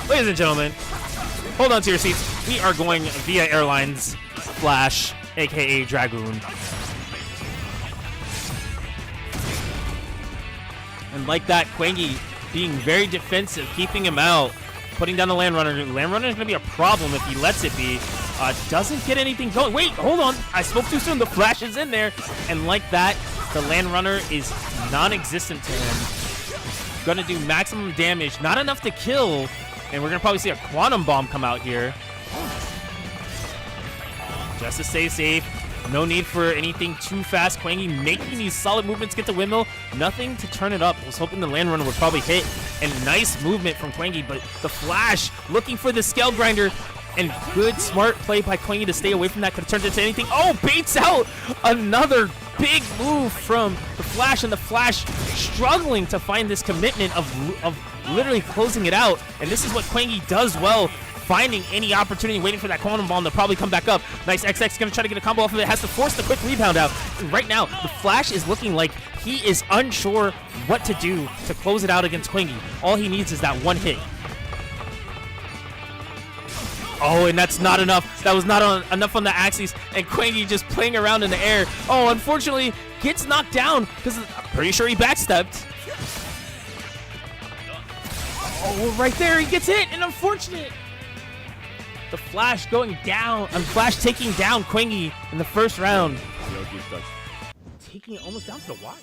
Ladies and gentlemen, hold on to your seats. we are going via Airlines Flash, aka Dragoon. And like that, Quangy being very defensive, keeping him out, putting down the Land Runner. Land Runner is going to be a problem if he lets it be. Doesn't get anything going. Wait, hold on. I spoke too soon. The Flash is in there. And like that, the Land Runner is non-existent to him. Going to do maximum damage. Not enough to kill. And we're going to probably see a Quantum Bomb come out here. Just to stay safe. No need for anything too fast. Quangy making these solid movements, get the windmill. Nothing to turn it up. I was hoping the Land Runner would probably hit. And nice movement from Quangy, but the Flash looking for the Scale Grinder. And good, smart play by Quangy to stay away from that. Could have turned it into anything. Oh, baits out another big move from the Flash. And the Flash struggling to find this commitment of literally closing it out. And this is what Quangy does well. Finding any opportunity, waiting for that Quantum Bomb to probably come back up. Nice XX going to try to get a combo off of it. Has to force the quick rebound out. And right now, the Flash is looking like he is unsure what to do to close it out against Quangy. All he needs is that one hit. Oh, and that's not enough. That was not enough on the axis. And Quangy just playing around in the air. Oh, unfortunately, gets knocked down because I'm pretty sure he backstepped. Oh, right there, he gets hit. And unfortunate. The Flash going down. Flash taking down Quangy in the first round. Taking it almost down to the wire.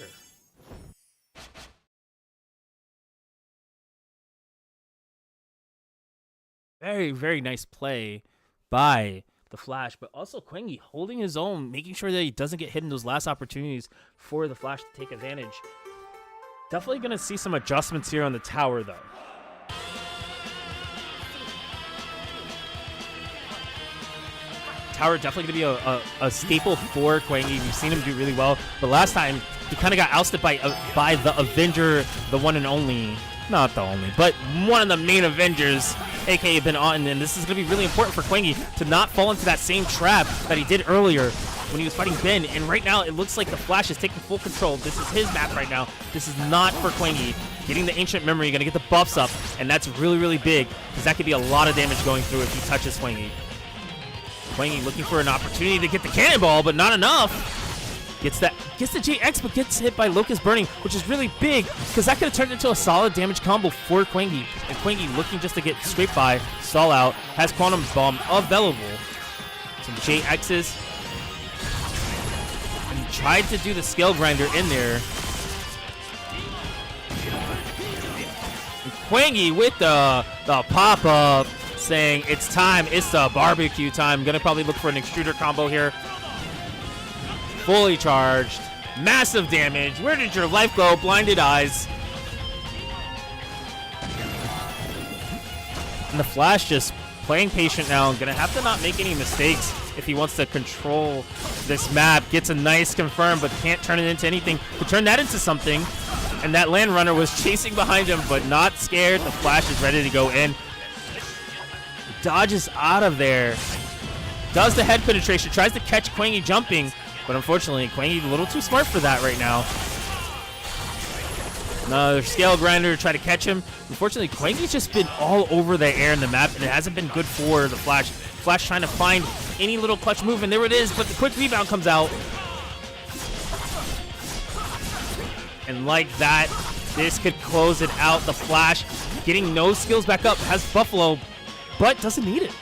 Very, very nice play by the Flash, but also Quangy holding his own, making sure that he doesn't get hit in those last opportunities for the Flash to take advantage. Definitely going to see some adjustments here on the tower, though. Tower definitely going to be a staple for Quangy. We've seen him do really well, but last time he kind of got ousted by the Avenger, the one and only. Not the only, but one of the main Avengers, aka Ben Auton, and this is going to be really important for Quangy to not fall into that same trap that he did earlier when he was fighting Ben. And right now, it looks like the Flash is taking full control. This is his map right now. This is not for Quangy. Getting the Ancient Memory, going to get the buffs up, and that's really, really big because that could be a lot of damage going through if he touches Quangy. Quangy looking for an opportunity to get the cannonball, but not enough. Gets the JX, but gets hit by Locust Burning, which is really big because that could have turned into a solid damage combo for Quangy. And Quangy looking just to get scraped by, stall out, has Quantum Bomb available. Some JXs. And tried to do the Scale Grinder in there. And Quangy with the pop-up saying it's time, it's the barbecue time. Gonna probably look for an extruder combo here. Fully charged. Massive damage. Where did your life go? Blinded eyes. And the Flash just playing patient now. Gonna have to not make any mistakes if he wants to control this map. Gets a nice confirm, but can't turn it into anything. To turn that into something. And that Land Runner was chasing behind him, but not scared. The Flash is ready to go in. Dodges out of there. Does the head penetration. Tries to catch Quangy jumping. But unfortunately, Quangy a little too smart for that right now. Another Scale Grinder to try to catch him. Unfortunately, Quangy's just been all over the air in the map, and it hasn't been good for the Flash. Flash trying to find any little clutch move, and there it is, but the quick rebound comes out. And like that, this could close it out. The Flash getting no skills back up, has Buffalo, but doesn't need it.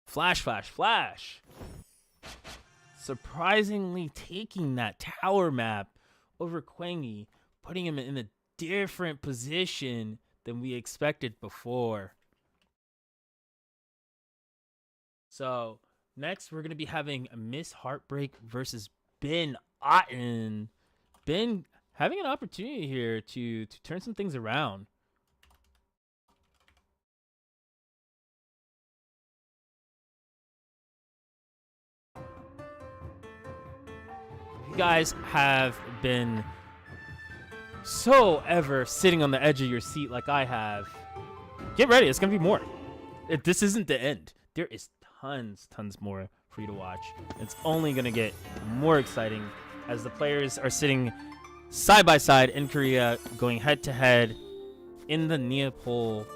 Flash, Flash, Flash. Surprisingly taking that tower map over Quangy, putting him in a different position than we expected before. So, next we're going to be having Miss Heartbreak versus Ben Auton. Ben having an opportunity here to turn some things around. Guys have been so ever sitting on the edge of your seat like I have, get ready. It's gonna be more. This isn't the end. There is tons more for you to watch. It's only gonna get more exciting as the players are sitting side by side in Korea, going head to head in the Neopol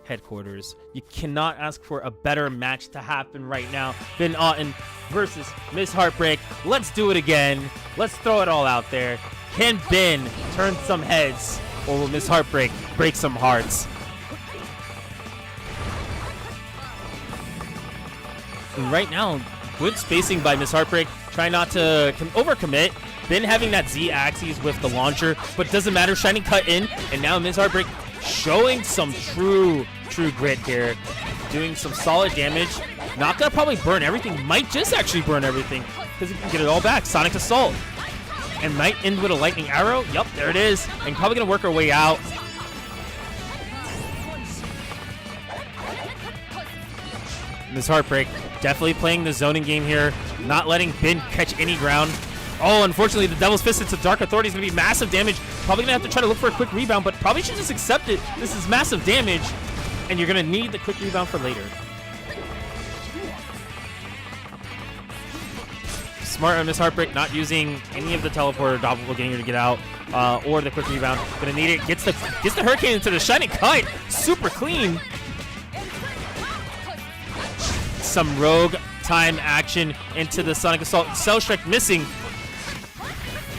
headquarters. You cannot ask for a better match to happen right now. Ben Auton versus Miss Heartbreak. Let's do it again. Let's throw it all out there. Can Ben turn some heads, or will Miss Heartbreak break some hearts? And right now, good spacing by Miss Heartbreak. Try not to overcommit. Ben having that Z axis with the launcher, but doesn't matter. Shining cut in, and now Miss Heartbreak showing some true grit here. Doing some solid damage. Not gonna probably burn everything. Might just actually burn everything because he can get it all back. Sonic Assault. And might end with a lightning arrow. Yup, there it is. And probably gonna work our way out. Miss Heartbreak definitely playing the zoning game here, not letting Ben catch any ground. Oh, unfortunately, the Devil's Fist into Dark Authority is going to be massive damage. Probably going to have to try to look for a quick rebound, but probably should just accept it. This is massive damage, and you're going to need the quick rebound for later. Smart on Miss Heartbreak, not using any of the teleporter doppelganger to get out, or the quick rebound. Going to need it. Gets the Hurricane into the Shining Kite. Super clean. Some rogue time action into the Sonic Assault. Cell Strike missing.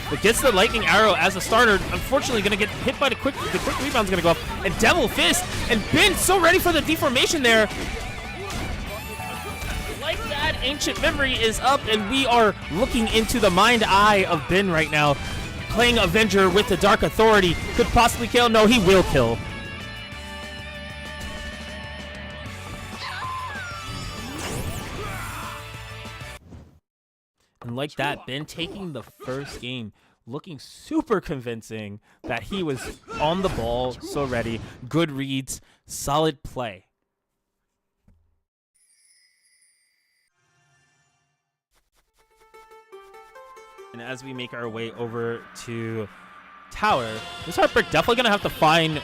But gets the lightning arrow as a starter. Unfortunately, going to get hit by the quick rebound's going to go up. And Devil Fist. And Ben so ready for the deformation there. Like that, Ancient Memory is up, and we are looking into the mind eye of Ben right now. Playing Avenger with the Dark Authority. Could possibly kill. No, he will kill. And like that, Ben taking the first game, looking super convincing that he was on the ball, so ready. Good reads, solid play. And as we make our way over to Tower, Miss Heartbreak definitely going to have to find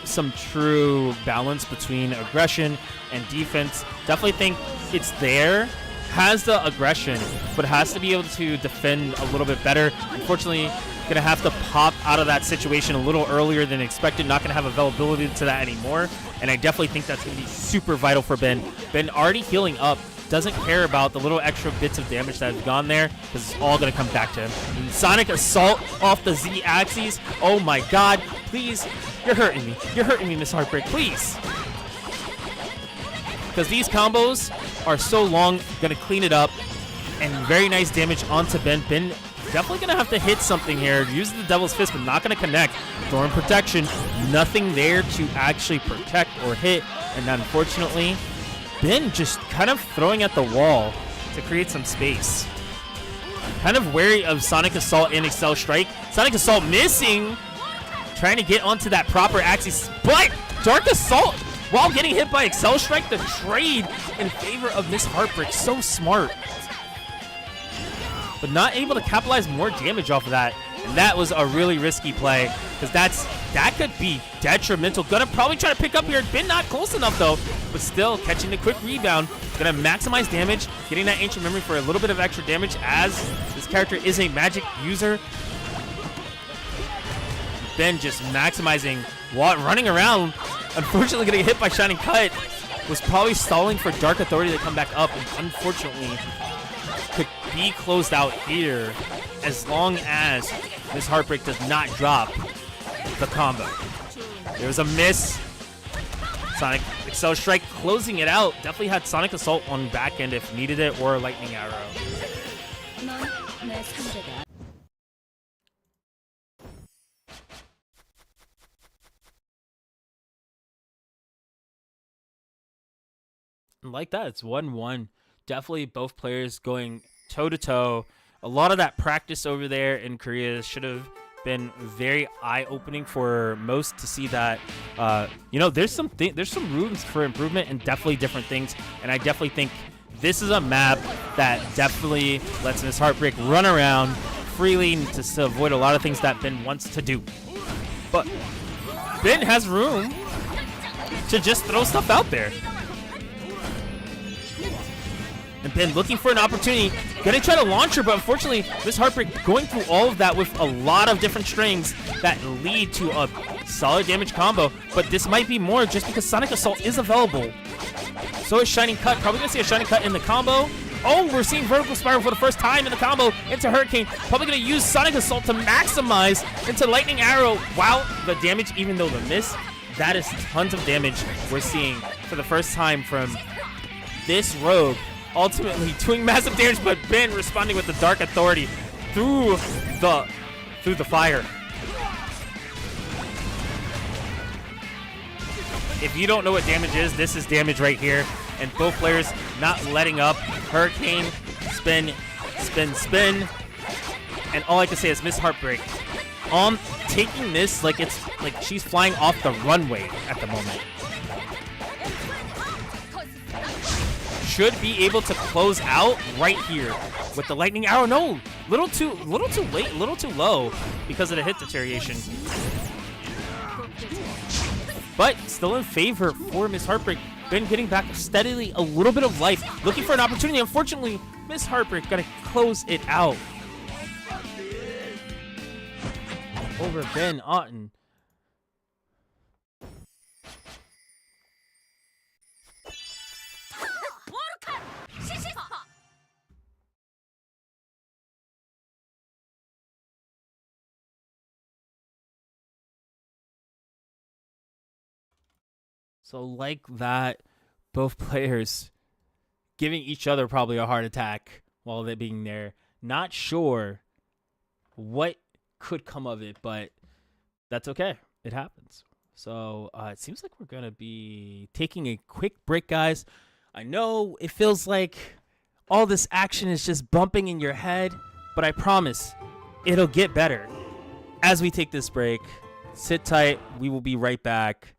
some true balance between aggression and defense. Definitely think it's there. Has the aggression, but has to be able to defend a little bit better. Unfortunately, going to have to pop out of that situation a little earlier than expected. Not going to have availability to that anymore. And I definitely think that's going to be super vital for Ben. Ben already healing up. Doesn't care about the little extra bits of damage that have gone there, because it's all going to come back to him. And Sonic Assault off the Z axis. Oh my god. Please. You're hurting me. You're hurting me, Miss Heartbreak. Please. Because these combos are so long, gonna clean it up, and very nice damage onto Ben. Ben definitely gonna have to hit something here. Use the Devil's Fist, but not gonna connect. Thorn protection, nothing there to actually protect or hit, and unfortunately, Ben just kind of throwing at the wall to create some space. Kind of wary of Sonic Assault and Excel Strike. Sonic Assault missing, trying to get onto that proper axis, but Dark Assault, while getting hit by Excel Strike, the trade in favor of Miss Heartbreak. So smart. But not able to capitalize more damage off of that. And that was a really risky play, because that could be detrimental. Gonna probably try to pick up here. Ben not close enough though, but still catching the quick rebound. Gonna maximize damage, getting that Ancient Memory for a little bit of extra damage, as this character is a magic user. Ben just maximizing, running around. Unfortunately, getting hit by Shining Cut. Was probably stalling for Dark Authority to come back up, and unfortunately could be closed out here as long as Miss Heartbreak does not drop the combo. There's a miss. Sonic Excel Strike closing it out. Definitely had Sonic Assault on back end if needed it, or a Lightning Arrow. Like that, it's 1-1. Definitely both players going toe-to-toe. A lot of that practice over there in Korea should have been very eye-opening for most to see that, you know, there's some rooms for improvement and definitely different things. And I definitely think this is a map that definitely lets Miss Heartbreak run around freely to avoid a lot of things that Ben wants to do. But Ben has room to just throw stuff out there. And Ben looking for an opportunity. Gonna try to launch her, but unfortunately, Miss Heartbreak going through all of that with a lot of different strings that lead to a solid damage combo. But this might be more just because Sonic Assault is available. So is Shining Cut. Probably gonna see a Shining Cut in the combo. Oh, we're seeing Vertical Spiral for the first time in the combo into Hurricane. Probably gonna use Sonic Assault to maximize into Lightning Arrow. Wow, the damage, even though the miss, that is tons of damage we're seeing for the first time from this rogue. Ultimately doing massive damage, but Ben responding with the Dark Authority through the fire. If you don't know what damage is, this is damage right here. And both players not letting up. Hurricane, spin, spin, spin. And all I can say is Miss Heartbreak taking this like it's like she's flying off the runway at the moment. Should be able to close out right here with the Lightning Arrow. No, little too late, little too low because of the hit deterioration. But still in favor for Miss Heartbreak. Ben getting back steadily a little bit of life, looking for an opportunity. Unfortunately, Miss Heartbreak gonna close it out over Ben Auton. So like that, both players giving each other probably a heart attack while they're being there. Not sure what could come of it, but that's okay. It happens. So it seems like we're going to be taking a quick break, guys. I know it feels like all this action is just bumping in your head, but I promise it'll get better as we take this break. Sit tight. We will be right back.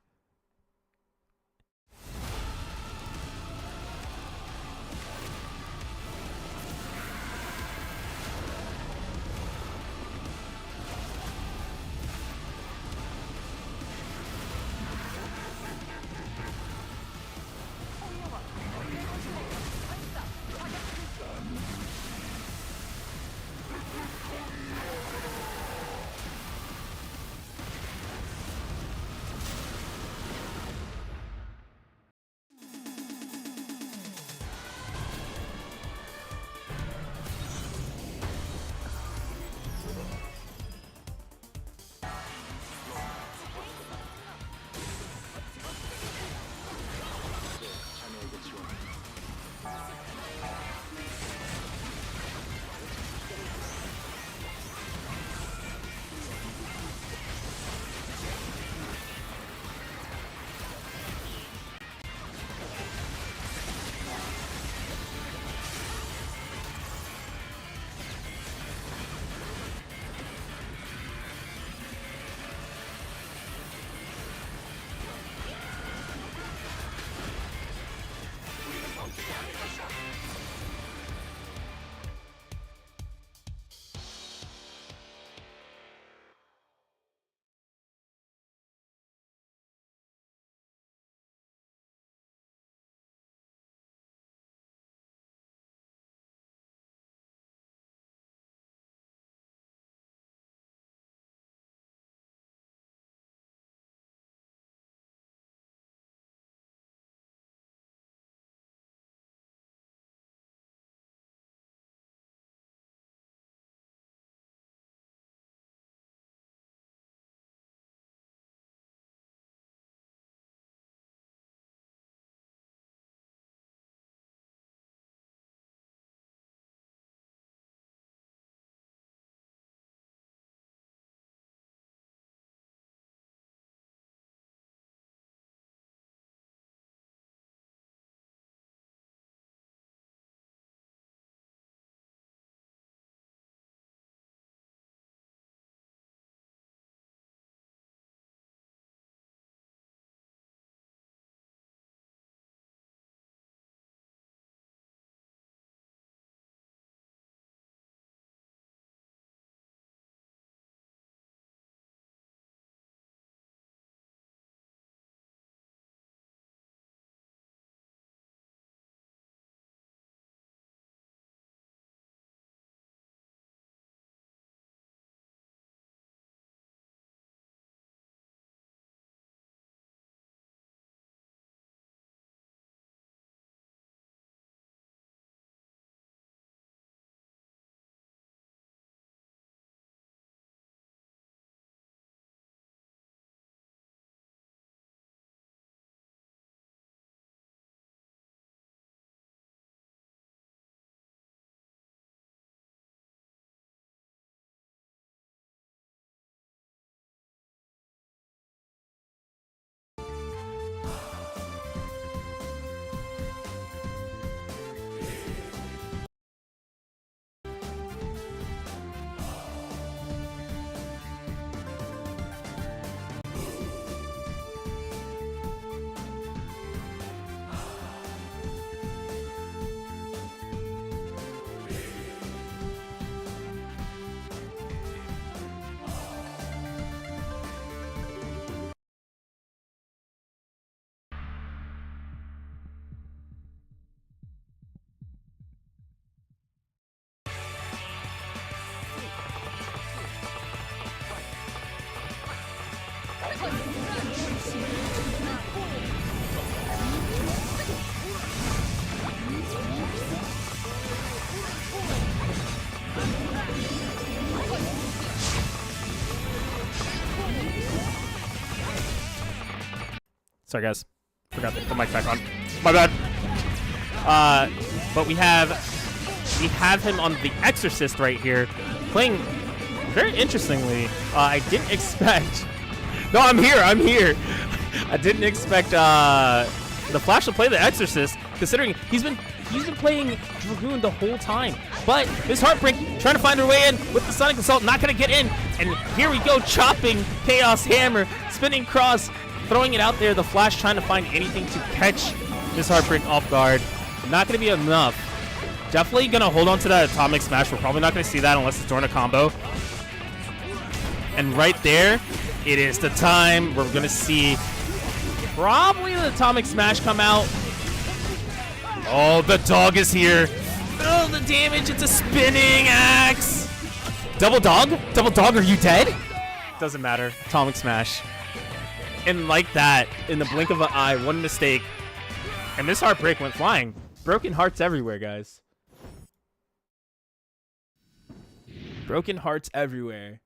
Sorry, guys. Forgot the mic back on. My bad. But we have him on the Exorcist right here, playing very interestingly. I didn't expect. No, I'm here. I didn't expect the Flash to play the Exorcist, considering he's been playing Dragoon the whole time. But Miss Heartbreak trying to find her way in with the Sonic Assault, not gonna get in. And here we go, chopping Chaos Hammer, spinning cross, throwing it out there. The Flash trying to find anything to catch Miss Heartbreak off guard. Not gonna be enough. Definitely gonna hold on to that Atomic Smash. We're probably not gonna see that unless it's during a combo. And right there, it is the time we're gonna see probably the Atomic Smash come out. Oh, the dog is here. Oh, the damage. It's a spinning axe. Double dog? Double dog, are you dead? Doesn't matter. Atomic Smash. And like that, in the blink of an eye, one mistake, and Miss Heartbreak went flying. Broken hearts everywhere, guys. Broken hearts everywhere.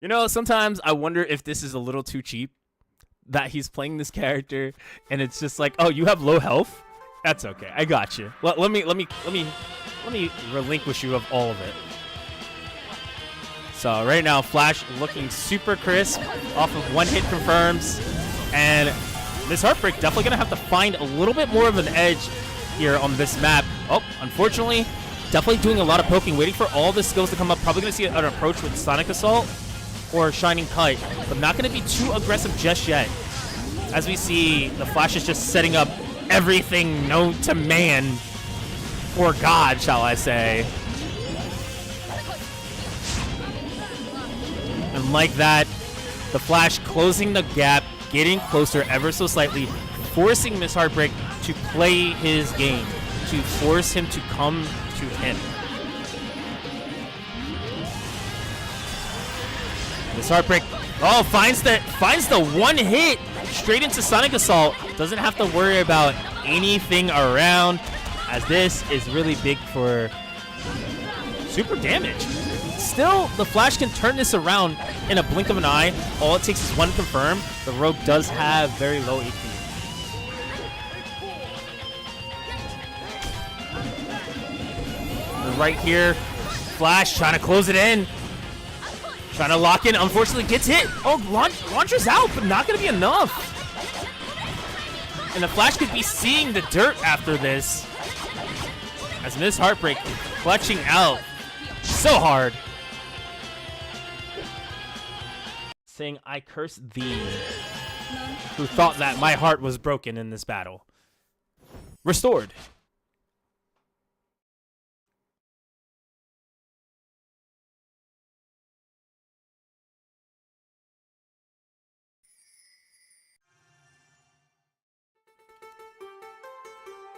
You know, sometimes I wonder if this is a little too cheap, that he's playing this character and it's just like, oh, you have low health? That's okay. I got you. Let me relinquish you of all of it. So right now, Flash looking super crisp off of one hit confirms, and Miss Heartbreak definitely gonna have to find a little bit more of an edge here on this map. Oh, unfortunately, definitely doing a lot of poking, waiting for all the skills to come up. Probably gonna see an approach with Sonic Assault or Shining Kite, but not going to be too aggressive just yet. As we see, the Flash is just setting up everything known to man, or God, shall I say. And like that, the Flash closing the gap, getting closer ever so slightly, forcing Miss Heartbreak to play his game, to force him to come to him. Miss Heartbreak, oh, finds the one hit straight into Sonic Assault. Doesn't have to worry about anything around, as this is really big for super damage. Still, the Flash can turn this around in a blink of an eye. All it takes is one confirm. The Rogue does have very low HP. And right here, Flash trying to close it in. Trying to lock in, unfortunately gets hit. Oh, launcher's out, but not gonna be enough. And the Flash could be seeing the dirt after this, as Miss Heartbreak clutching out so hard. Saying, I curse thee, who thought that my heart was broken in this battle. Restored.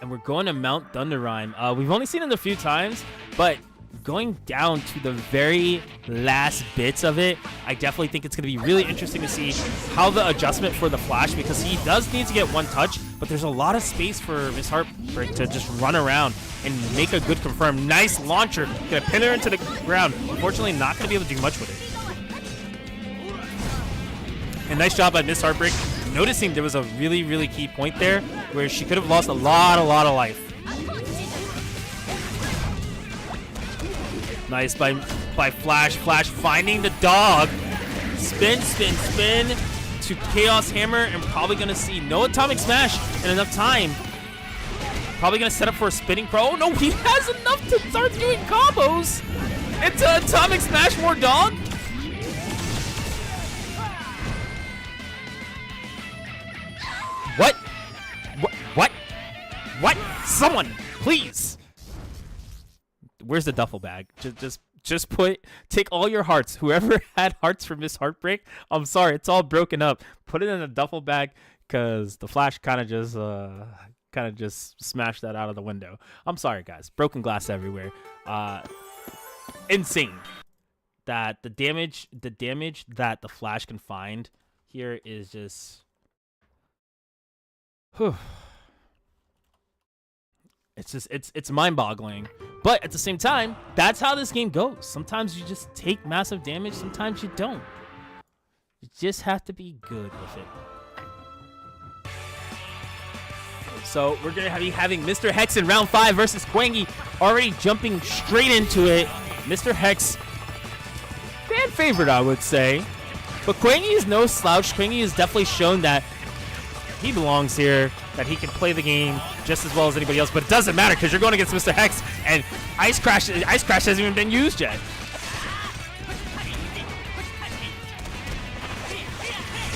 And we're going to Mount Thunderrhyme. We've only seen it a few times, but going down to the very last bits of it, I definitely think it's going to be really interesting to see how the adjustment for the Flash, because he does need to get one touch, but there's a lot of space for Miss Heartbreak to just run around and make a good confirm. Nice launcher. Going to pin her into the ground. Unfortunately, not going to be able to do much with it. And nice job by Miss Heartbreak, noticing there was a really, really key point there where she could have lost a lot of life. Nice by Flash. Flash finding the dog. Spin to Chaos Hammer, and probably going to see no Atomic Smash in enough time. Probably going to set up for a spinning pro. Oh, no, he has enough to start doing combos. It's an Atomic Smash, more dog. What? Someone, please. Where's the duffel bag? Just take all your hearts. Whoever had hearts for Miss Heartbreak, I'm sorry, it's all broken up. Put it in a duffel bag, because the Flash kind of just smashed that out of the window. I'm sorry, guys. Broken glass everywhere. Insane. That the damage that the Flash can find here is just. Whew. It's mind-boggling, but at the same time, that's how this game goes. Sometimes you just take massive damage, sometimes you don't. You just have to be good with it. So we're going to be having Mr. Hex in round 5 versus Quangy, already jumping straight into it. Mr. Hex, fan favorite, I would say. But Quangy is no slouch. Quangy has definitely shown that he belongs here, that he can play the game just as well as anybody else. But it doesn't matter because you're going against Mr. Hex, and Ice Crash hasn't even been used yet.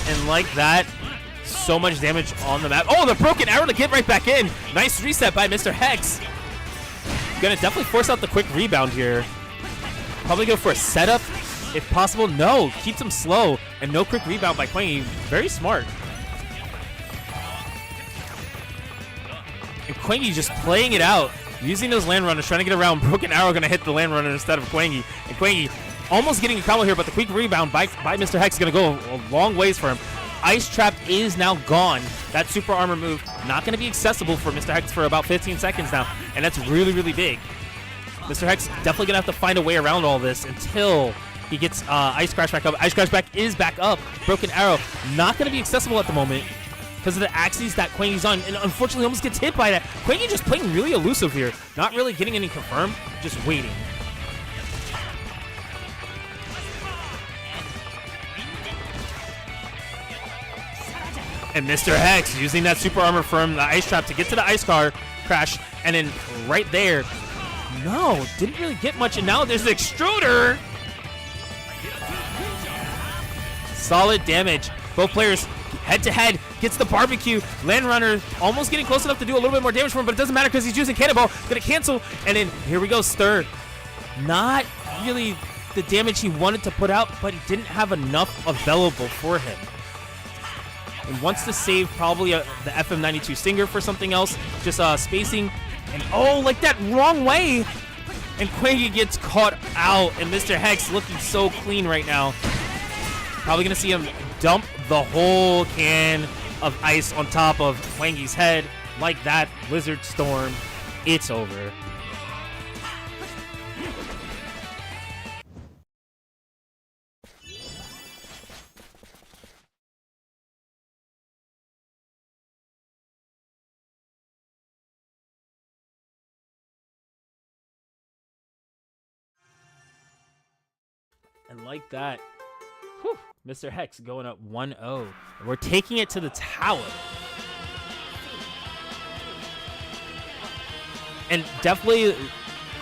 And like that, so much damage on the map. Oh, the broken arrow to get right back in. Nice reset by Mr. Hex. Gonna definitely force out the quick rebound here. Probably go for a setup if possible. No, keeps him slow. And no quick rebound by Quangy. Very smart. And Quangy just playing it out. Using those land runners, trying to get around. Broken arrow gonna hit the land runner instead of Quangy. And Quangy almost getting a combo here, but the quick rebound by Mr. Hex is gonna go a long ways for him. Ice Trap is now gone. That super armor move not gonna be accessible for Mr. Hex for about 15 seconds now. And that's really, really big. Mr. Hex definitely gonna have to find a way around all this until he gets Ice Crash back up. Ice Crash is back up. Broken arrow not gonna be accessible at the moment because of the axes that Quangy's on, and unfortunately almost gets hit by that. Quangy just playing really elusive here, not really getting any confirm, just waiting. And Mr. Hex using that super armor from the Ice Trap to get to the Ice Crash, and then right there, no, didn't really get much, and now there's the extruder. Solid damage. Both players head-to-head, gets the barbecue. Land Runner almost getting close enough to do a little bit more damage for him, but it doesn't matter because he's using Cannonball. Gonna cancel, and then here we go, Stir. Not really the damage he wanted to put out, but he didn't have enough available for him. And wants to save probably the FM92 Stinger for something else. Just spacing. And oh, like that wrong way. And Quangy gets caught out. And Mr. Hex looking so clean right now. Probably going to see him dump the whole can of ice on top of Quangy's head. Like that. Blizzard Storm. It's over. And like that, whew, Mr. Hex going up 1-0. We're taking it to the tower. And definitely,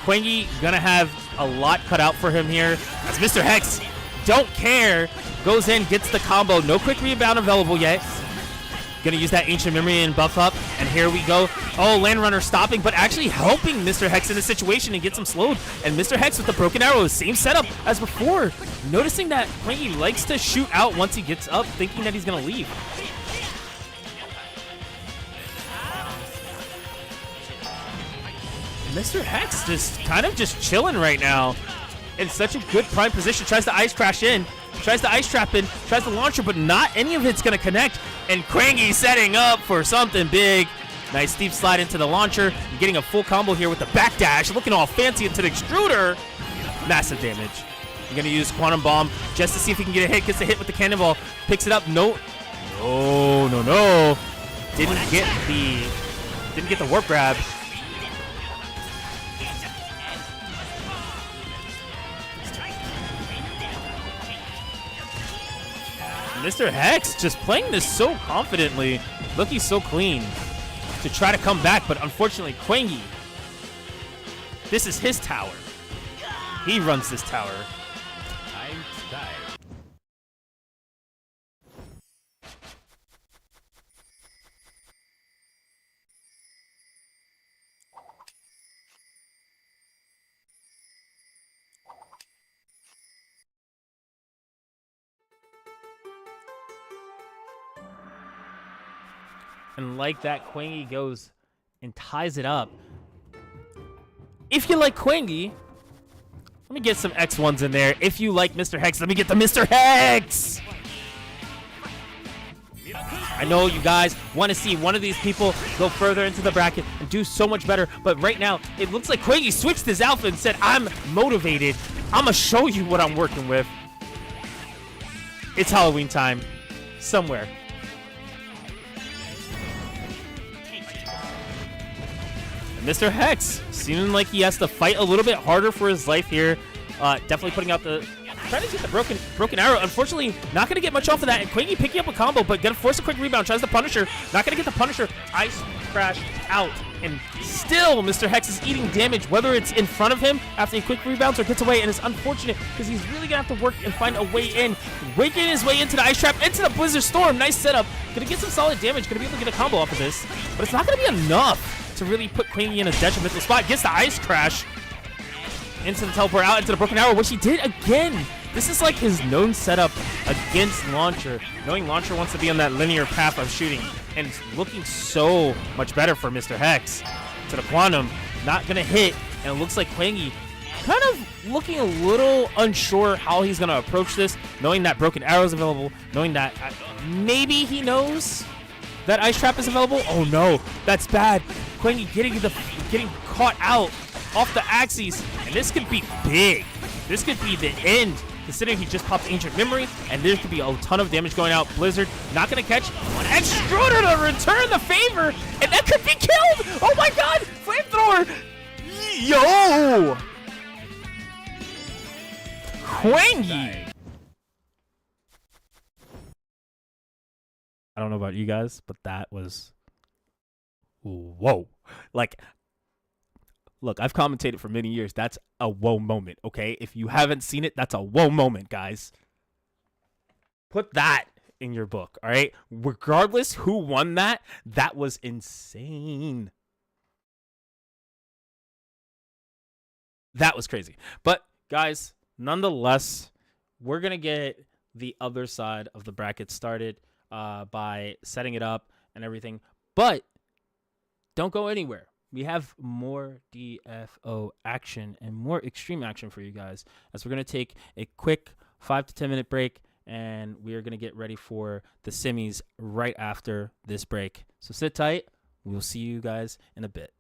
Quangy gonna have a lot cut out for him here. As Mr. Hex, don't care, goes in, gets the combo. No quick rebound available yet. Gonna use that Ancient Memory and buff up. And here we go. Oh, Land Runner stopping, but actually helping Mr. Hex in the situation and gets him slowed. And Mr. Hex with the broken arrow, same setup as before. Noticing that Quangy likes to shoot out once he gets up, thinking that he's gonna leave. Mr. Hex just kind of just chilling right now. In such a good prime position. Tries to Ice Crash in. Tries to Ice Trap in. Tries to launcher, but not any of it's going to connect. And Quangy setting up for something big. Nice steep slide into the launcher. Getting a full combo here with the backdash. Looking all fancy into the extruder. Massive damage. You're going to use Quantum Bomb just to see if he can get a hit. Gets a hit with the cannonball. Picks it up. No. No. Didn't get the warp grab. Mr. Hex just playing this so confidently, looking so clean to try to come back, but unfortunately Quangy, this is his tower. He runs this tower. Time to die. And like that, Quangy goes and ties it up. If you like Quangy, let me get some X1s in there. If you like Mr. Hex, let me get the Mr. Hex! I know you guys want to see one of these people go further into the bracket and do so much better, but right now, it looks like Quangy switched his outfit and said, I'm motivated. I'm going to show you what I'm working with. It's Halloween time. Somewhere. And Mr. Hex, seeming like he has to fight a little bit harder for his life here. Definitely putting out the... Trying to get the broken arrow. Unfortunately, not going to get much off of that. And Quangy picking up a combo, but going to force a quick rebound. Tries the Punisher. Not going to get the Punisher. Ice Crash out. And still, Mr. Hex is eating damage, whether it's in front of him after he quick rebounds or gets away. And it's unfortunate because he's really going to have to work and find a way in. Waking his way into the Ice Trap, into the Blizzard Storm. Nice setup. Going to get some solid damage. Going to be able to get a combo off of this. But it's not going to be enough to really put Quangy in a detrimental spot. Gets the Ice Crash into the teleport out into the broken arrow, which he did again. This is like his known setup against Launcher, knowing Launcher wants to be on that linear path of shooting, and it's looking so much better for Mr. Hex. To the Quantum, not going to hit, and it looks like Quangy kind of looking a little unsure how he's going to approach this, knowing that broken arrow is available, knowing that maybe he knows that Ice Trap is available. Oh no, that's bad. Quangy getting caught out off the axes, and this could be big. This could be the end, considering he just popped Ancient Memory, and there could be a ton of damage going out. Blizzard not going to catch. Extruder to return the favor, and that could be killed. Oh my god, Flamethrower. Yo! Quangy. I don't know about you guys, but that was... Whoa. Like... Look, I've commentated for many years. That's a whoa moment, okay? If you haven't seen it, that's a whoa moment, guys. Put that in your book, all right? Regardless who won that, that was insane. That was crazy. But, guys, nonetheless, we're going to get the other side of the bracket started by setting it up and everything. But don't go anywhere. We have more DFO action and more extreme action for you guys, as we're going to take a quick 5 to 10 minute break, and we are going to get ready for the semis right after this break. So sit tight. We'll see you guys in a bit.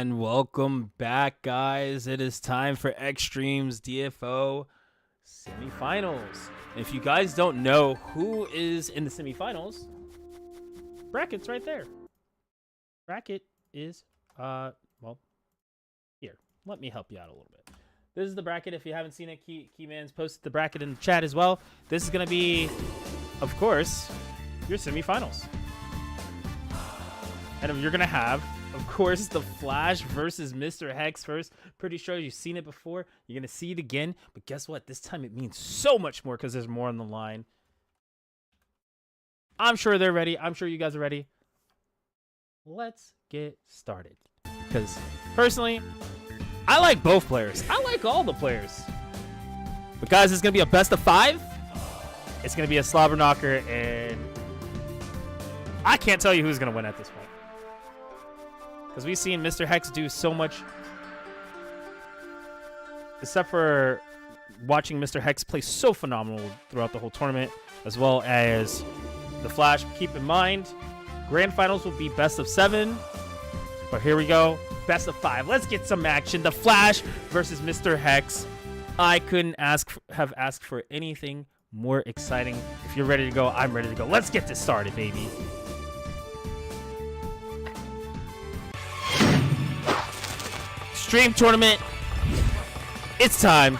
And welcome back, guys. It is time for ExStream's DFO Semifinals. If you guys don't know who is in the semifinals, bracket's right there. Bracket is, well, here. Let me help you out a little bit. This is the bracket. If you haven't seen it, Keyman's posted the bracket in the chat as well. This is going to be, of course, your semifinals. And you're going to have, of course, the Flash versus Mr. Hex first. Pretty sure you've seen it before. You're going to see it again. But guess what? This time it means so much more because there's more on the line. I'm sure they're ready. I'm sure you guys are ready. Let's get started. Because, personally, I like both players. I like all the players. But, guys, it's going to be a best of 5. It's going to be a slobber knocker. And I can't tell you who's going to win at this point. Because we've seen Mr. Hex do so much. Except for watching Mr. Hex play so phenomenal throughout the whole tournament. As well as the Flash. Keep in mind, Grand Finals will be best of 7. But here we go. Best of 5. Let's get some action. The Flash versus Mr. Hex. I couldn't have asked for anything more exciting. If you're ready to go, I'm ready to go. Let's get this started, baby. Stream tournament. It's time.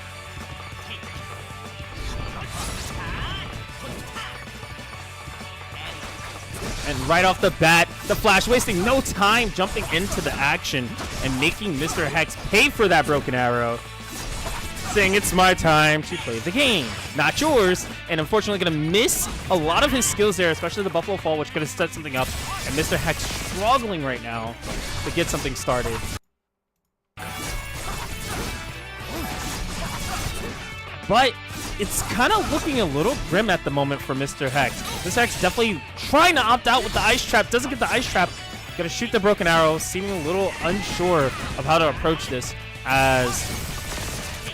And right off the bat, the Flash wasting no time jumping into the action and making Mr. Hex pay for that broken arrow. Saying it's my time to play the game, not yours. And unfortunately going to miss a lot of his skills there, especially the Buffalo Fall, which could have set something up. And Mr. Hex struggling right now to get something started. But it's kind of looking a little grim at the moment for Mr. Hex. Mr. Hex definitely trying to opt out with the ice trap. Doesn't get the ice trap. Gonna shoot the broken arrow. Seeming a little unsure of how to approach this, as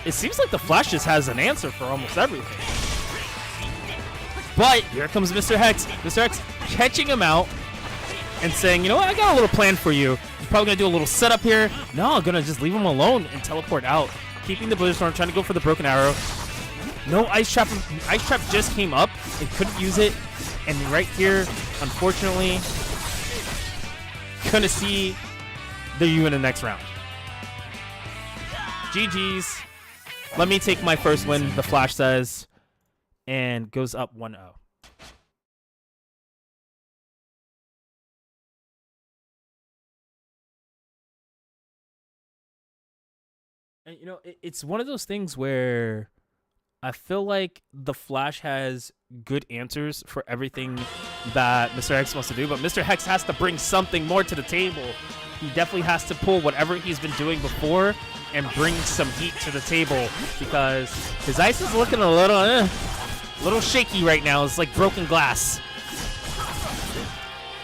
it seems like the Flash just has an answer for almost everything. But here comes Mr. Hex. Mr. Hex catching him out and saying, you know what, I got a little plan for you. You're probably gonna do a little setup here. No, I'm gonna just leave him alone and teleport out. Keeping the Blizzard Storm, trying to go for the broken arrow. No ice trap. Ice trap just came up. It couldn't use it. And right here, unfortunately, gonna see the U in the next round. GG's. Let me take my first win, the Flash says, and goes up 1-0. And, you know, it's one of those things where I feel like the Flash has good answers for everything that Mr. Hex wants to do, but Mr. Hex has to bring something more to the table. He definitely has to pull whatever he's been doing before and bring some heat to the table, because his ice is looking a little shaky right now. It's like broken glass.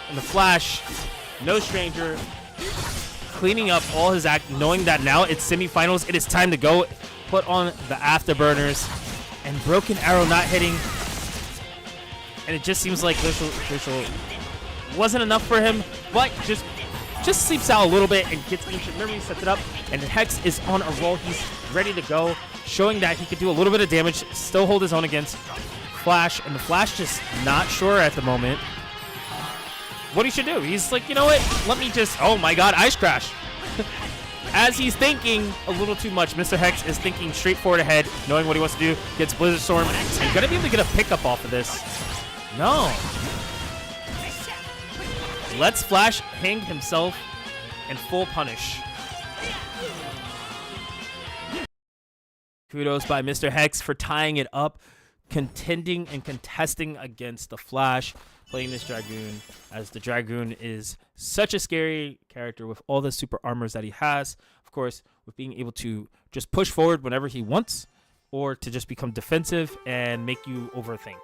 And the Flash, no stranger, cleaning up all his act, knowing that now it's semifinals. It is time to go. Put on the afterburners, and broken arrow not hitting. And it just seems like Glacial wasn't enough for him, but just sleeps out a little bit and gets Ancient Memory, sets it up, and Hex is on a roll. He's ready to go, showing that he could do a little bit of damage, still hold his own against Flash, and the Flash just not sure at the moment what he should do. He's like, you know what? Let me just, oh my god, Ice Crash. As he's thinking a little too much, Mr. Hex is thinking straight forward ahead, knowing what he wants to do, gets Blizzard Storm, and gonna be able to get a pickup off of this. No. Lets Flash hang himself and full punish. Kudos by Mr. Hex for tying it up, contending and contesting against the Flash, playing this Dragoon, as the Dragoon is such a scary character with all the super armors that he has. Of course, with being able to just push forward whenever he wants, or to just become defensive and make you overthink.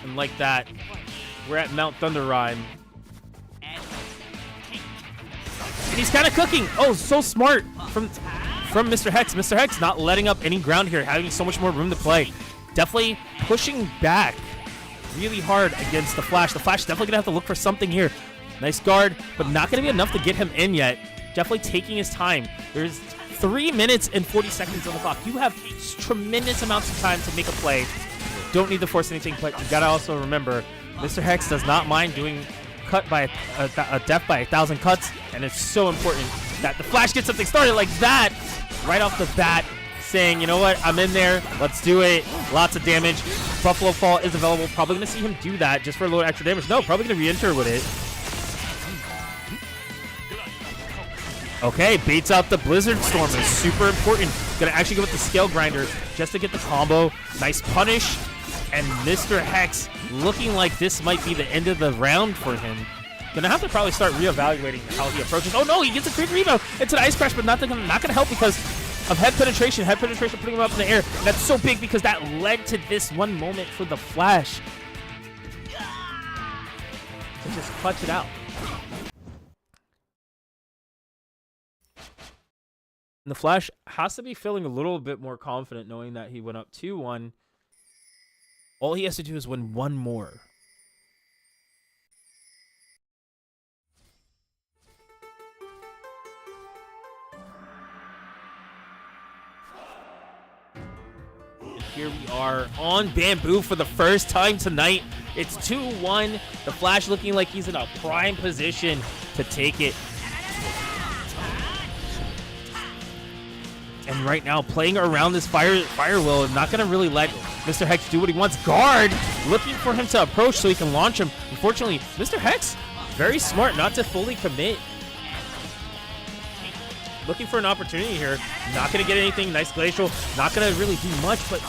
And like that, we're at Mount Thunder Rhyme. And he's kind of cooking. Oh, so smart from Mr. Hex. Mr. Hex not letting up any ground here, having so much more room to play. Definitely pushing back really hard against the Flash. The Flash definitely gonna have to look for something here. Nice guard, but not gonna be enough to get him in yet. Definitely taking his time. There's 3 minutes and 40 seconds on the clock. You have tremendous amounts of time to make a play. Don't need to force anything, but you gotta also remember, Mr. Hex does not mind doing cut by a death by 1,000 cuts, and it's so important that the Flash gets something started like that right off the bat, saying, you know what, I'm in there, let's do it. Lots of damage. Buffalo Fall is available. Probably gonna see him do that just for a little extra damage. No, probably gonna re-enter with it. Okay, baits out the Blizzard Storm is super important. Gonna actually go with the Scale Grinder just to get the combo. Nice punish. And Mr. Hex looking like this might be the end of the round for him. Gonna have to probably start reevaluating how he approaches. Oh no, he gets a quick rebound into the Ice Crash, but not gonna help because of head penetration. Head penetration putting him up in the air. And that's so big because that led to this one moment for the Flash to just clutch it out. And the Flash has to be feeling a little bit more confident knowing that he went up 2-1. All he has to do is win one more. And here we are on Bamboo for the first time tonight. It's 2-1. The Flash looking like he's in a prime position to take it. And right now, playing around this fire wheel, not going to really let Mr. Hex do what he wants. Guard, looking for him to approach so he can launch him. Unfortunately, Mr. Hex, very smart not to fully commit. Looking for an opportunity here. Not going to get anything. Nice Glacial. Not going to really do much, but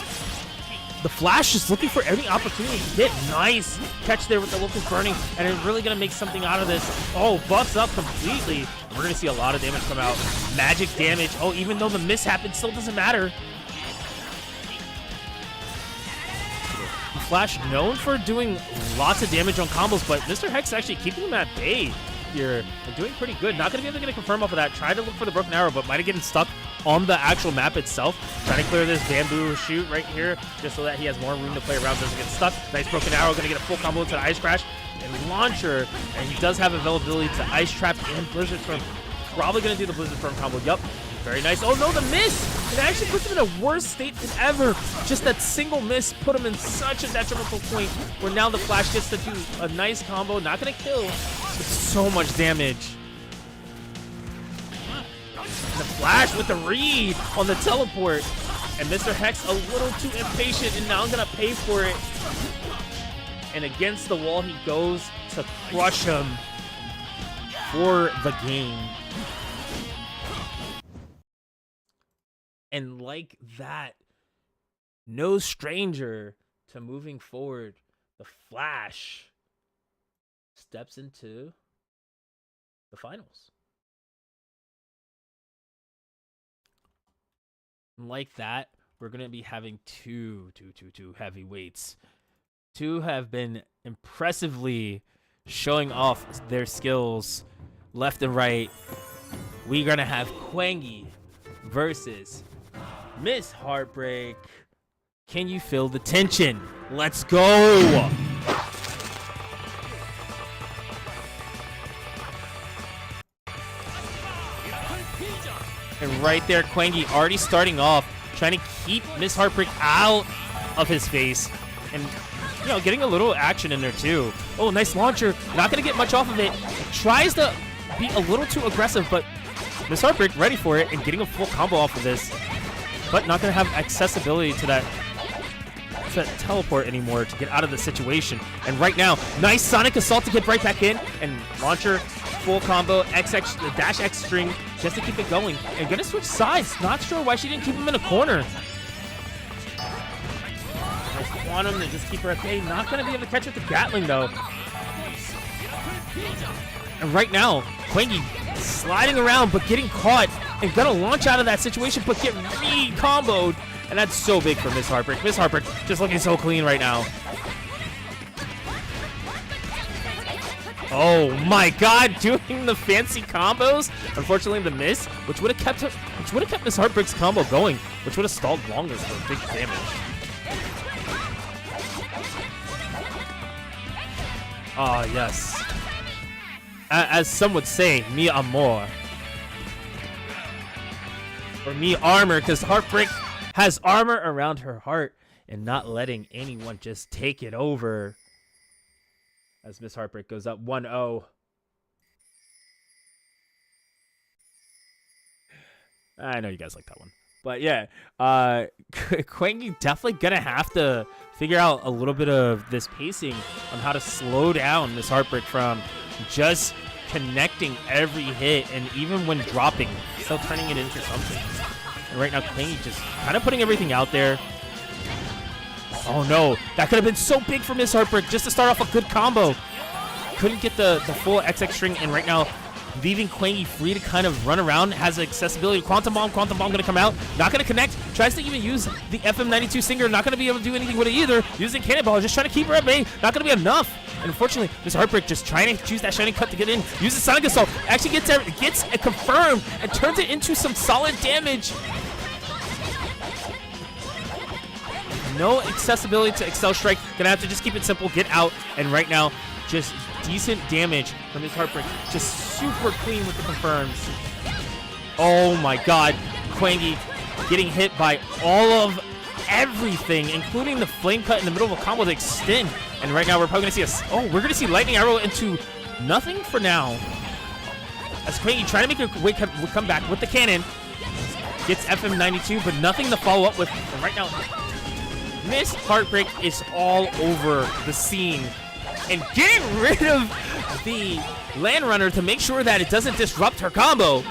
the Flash is looking for any opportunity to hit. Nice catch there with the Locust Burning, and it's really going to make something out of this. Oh, buffs up completely. We're going to see a lot of damage come out. Magic damage. Oh, even though the miss happened, still doesn't matter. The Flash known for doing lots of damage on combos, but Mr. Hex actually keeping him at bay here and doing pretty good. Not going to be able to get a confirm off of that. Tried to look for the broken arrow, but might have gotten stuck on the actual map itself. Trying to clear this bamboo shoot right here just so that he has more room to play around, doesn't get stuck. Nice broken arrow, going to get a full combo into the Ice Crash and Launcher, and he does have availability to Ice Trap and Blizzard Storm. Probably going to do the Blizzard Storm combo. Yup. Very nice. Oh no, the miss! It actually puts him in a worse state than ever. Just that single miss put him in such a detrimental point where now the Flash gets to do a nice combo. Not going to kill, but so much damage. And the Flash with the read on the teleport. And Mr. Hex a little too impatient, and now I'm going to pay for it. And against the wall he goes to crush him for the game. And like that, no stranger to moving forward, the Flash steps into the finals. And like that, we're going to be having two heavyweights. Two have been impressively showing off their skills left and right. We're going to have Quang versus Miss Heartbreak. Can you feel the tension? Let's go! And right there, Quangy already starting off, trying to keep Miss Heartbreak out of his face. And, you know, getting a little action in there, too. Oh, nice launcher. Not going to get much off of it. Tries to be a little too aggressive, but Miss Heartbreak ready for it and getting a full combo off of this. But not going to have accessibility to that teleport anymore to get out of the situation. And right now, nice Sonic Assault to get right back in. And launcher, full combo, XX, dash X string just to keep it going. And gonna switch sides. Not sure why she didn't keep him in a corner. Nice Quantum to just keep her at bay. Not gonna be able to catch with the Gatling though. And right now, Quangy sliding around but getting caught and gonna launch out of that situation but get re-comboed. And that's so big for Miss Heartbreak. Miss Heartbreak just looking so clean right now. Oh my god, doing the fancy combos. Unfortunately the miss, which would have kept Miss Heartbreak's combo going, which would have stalled longer for big damage. Oh, yes. As some would say, mi amor. Or me armor, because Heartbreak has armor around her heart and not letting anyone just take it over. As Miss Heartbreak goes up 1-0. I know you guys like that one. But yeah, Quang definitely gonna have to figure out a little bit of this pacing on how to slow down Miss Heartbreak from just connecting every hit, and even when dropping, still turning it into something. And right now, Quang just kind of putting everything out there. Oh no, that could have been so big for Miss Heartbreak just to start off a good combo. Couldn't get the full XX string, and right now, leaving Quang free to kind of run around, has accessibility. Quantum Bomb gonna come out, not gonna connect, tries to even use the FM92 Singer, not gonna be able to do anything with it either, using Cannonball, just trying to keep her at bay, not gonna be enough. And unfortunately, Miss Heartbreak just trying to choose that Shining Cut to get in, uses Sonic Assault, actually gets it confirmed, and turns it into some solid damage. No accessibility to Excel Strike, gonna have to just keep it simple, get out, and right now, just decent damage from Miss Heartbreak. Just super clean with the confirms. Oh my god. Quangy getting hit by all of everything, including the flame cut in the middle of a combo to extend. And right now we're probably going to see we're going to see lightning arrow into nothing for now. As Quangy trying to make her come back with the cannon. Gets FM92, but nothing to follow up with. And right now, Miss Heartbreak is all over the scene. And getting rid of the Land Runner to make sure that it doesn't disrupt her combo.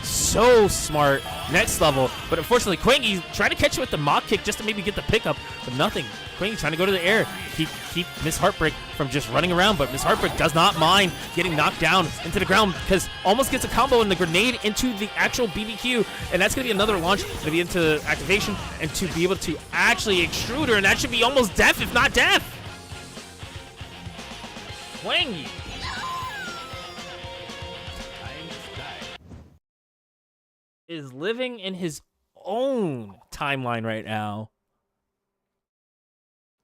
So smart. Next level. But unfortunately, Quangy trying to catch you with the mock kick just to maybe get the pickup, but nothing. Quangy trying to go to the air. Keep Miss Heartbreak from just running around, but Miss Heartbreak does not mind getting knocked down into the ground because almost gets a combo and the grenade into the actual BBQ, and that's going to be another launch, going to be into activation, and to be able to actually extrude her, and that should be almost death, if not death. Quangy is living in his own timeline right now,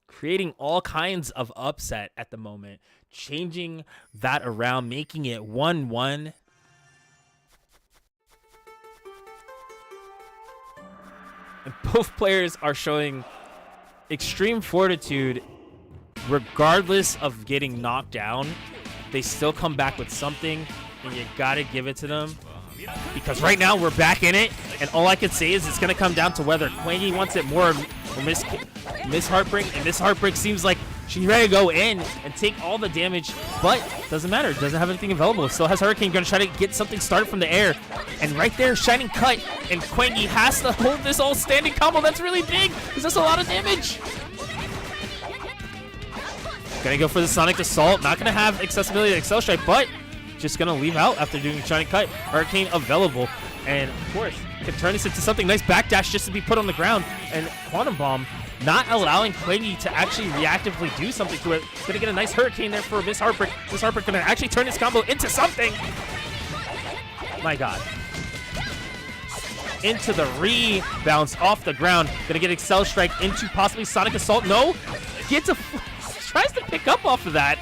creating all kinds of upset at the moment, changing that around, making it 1-1. And both players are showing extreme fortitude regardless of getting knocked down. They still come back with something, and you gotta give it to them. Because right now we're back in it, and all I can say is it's going to come down to whether Quangy wants it more or Miss Heartbreak. And Miss Heartbreak seems like she's ready to go in and take all the damage, but doesn't matter. Doesn't have anything available. Still has Hurricane, going to try to get something started from the air. And right there, Shining Cut, and Quangy has to hold this all standing combo. That's really big because that's a lot of damage. Gonna go for the Sonic Assault. Not going to have accessibility to Excel Strike, but just going to leave out after doing Shining Cut. Hurricane available. And, of course, can turn this into something nice. Backdash just to be put on the ground. And Quantum Bomb not allowing Quangy to actually reactively do something to it. Going to get a nice Hurricane there for Miss Heartbreak. Miss Heartbreak going to actually turn this combo into something. My god. Into the rebounds off the ground. Going to get Excel Strike into possibly Sonic Assault. No. Gets a... tries to pick up off of that.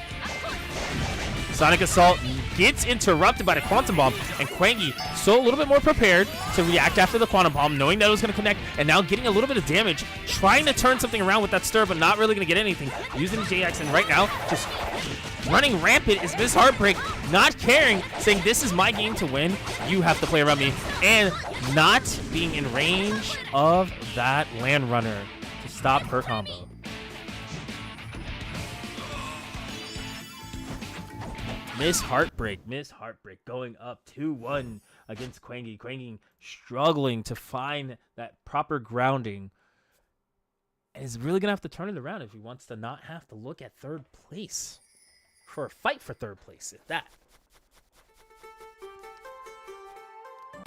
Sonic Assault gets interrupted by the Quantum Bomb, and Quangy so a little bit more prepared to react after the Quantum Bomb, knowing that it was going to connect, and now getting a little bit of damage, trying to turn something around with that stir, but not really going to get anything. Using JX, and right now, just running rampant is Miss Heartbreak, not caring, saying this is my game to win, you have to play around me, and not being in range of that Land Runner to stop her combo. Miss Heartbreak going up 2-1 against Quangy. Quangy struggling to find that proper grounding. And is really going to have to turn it around if he wants to not have to look at third place. For a fight for third place, if that.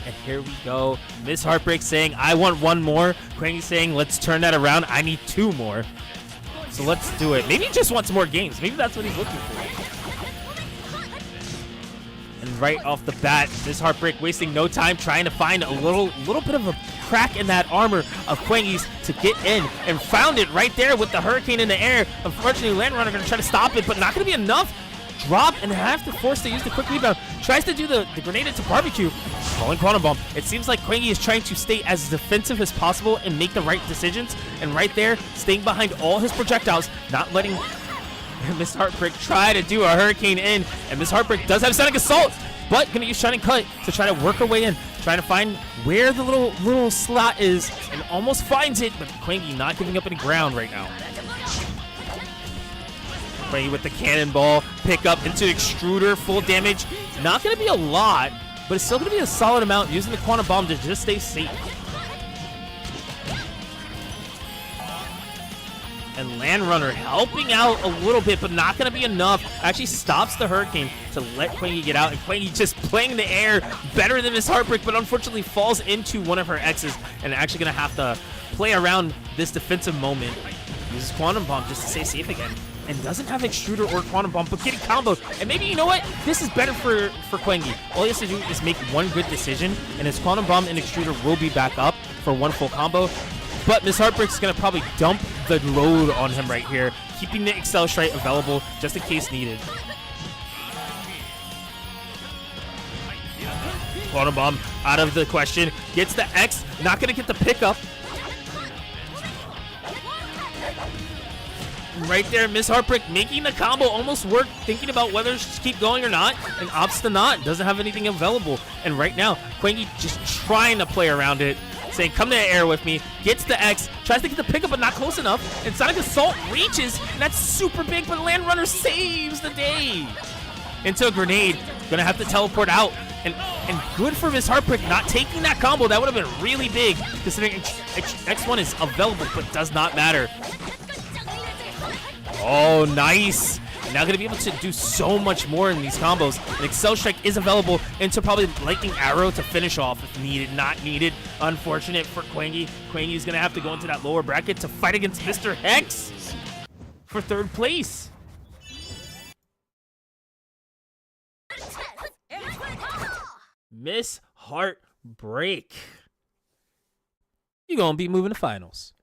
And here we go. Miss Heartbreak saying, I want one more. Quangy saying, let's turn that around. I need two more. So let's do it. Maybe he just wants more games. Maybe that's what he's looking for. And right off the bat. Miss Heartbreak wasting no time trying to find a little bit of a crack in that armor of Quangy's to get in, and found it right there with the hurricane in the air. Unfortunately, Landrunner going to try to stop it, but not going to be enough. Drop and have to force to use the quick rebound. Tries to do the grenade into barbecue. Falling Quantum Bomb. It seems like Quangy is trying to stay as defensive as possible and make the right decisions. And right there, staying behind all his projectiles, not letting Miss Heartbreak try to do a hurricane in. And Miss Heartbreak does have Sonic Assault, but going to use Shining Cut to try to work her way in. Trying to find where the little slot is, and almost finds it, but Quangy not giving up any ground right now. Quangy with the cannonball, pick up into extruder, full damage. Not going to be a lot, but it's still going to be a solid amount, using the Quantum Bomb to just stay safe. And Landrunner helping out a little bit, but not going to be enough. Actually stops the hurricane to let Quangy get out, and Quangy just playing the air better than Miss Heartbreak, but unfortunately falls into one of her X's, and actually going to have to play around this defensive moment. Uses Quantum Bomb just to stay safe again. And doesn't have Extruder or Quantum Bomb, but getting comboed. And maybe, you know what? This is better for Quangy. All he has to do is make one good decision, and his Quantum Bomb and Extruder will be back up for one full combo. But Miss Heartbreak's going to probably dump the load on him right here, keeping the Excel Strike available just in case needed. Quantum Bomb out of the question. Gets the X. Not going to get the pickup. Right there, Miss Heartbreak making the combo almost work, thinking about whether to keep going or not, and opts to not. Doesn't have anything available. And right now, Quangy just trying to play around it, saying, come to the air with me. Gets the X, tries to get the pickup, but not close enough. And Sonic Assault reaches, and that's super big, but Landrunner saves the day. Into a grenade. Gonna have to teleport out. And good for Miss Heartbreak not taking that combo. That would have been really big, considering X1 is available, but does not matter. Oh, nice. Now going to be able to do so much more in these combos. An Excel Strike is available into probably Lightning Arrow to finish off if needed. Not needed. Unfortunate for Quangy. Quangy is going to have to go into that lower bracket to fight against Mr. Hex for third place. Miss Heartbreak. You're going to be moving to finals.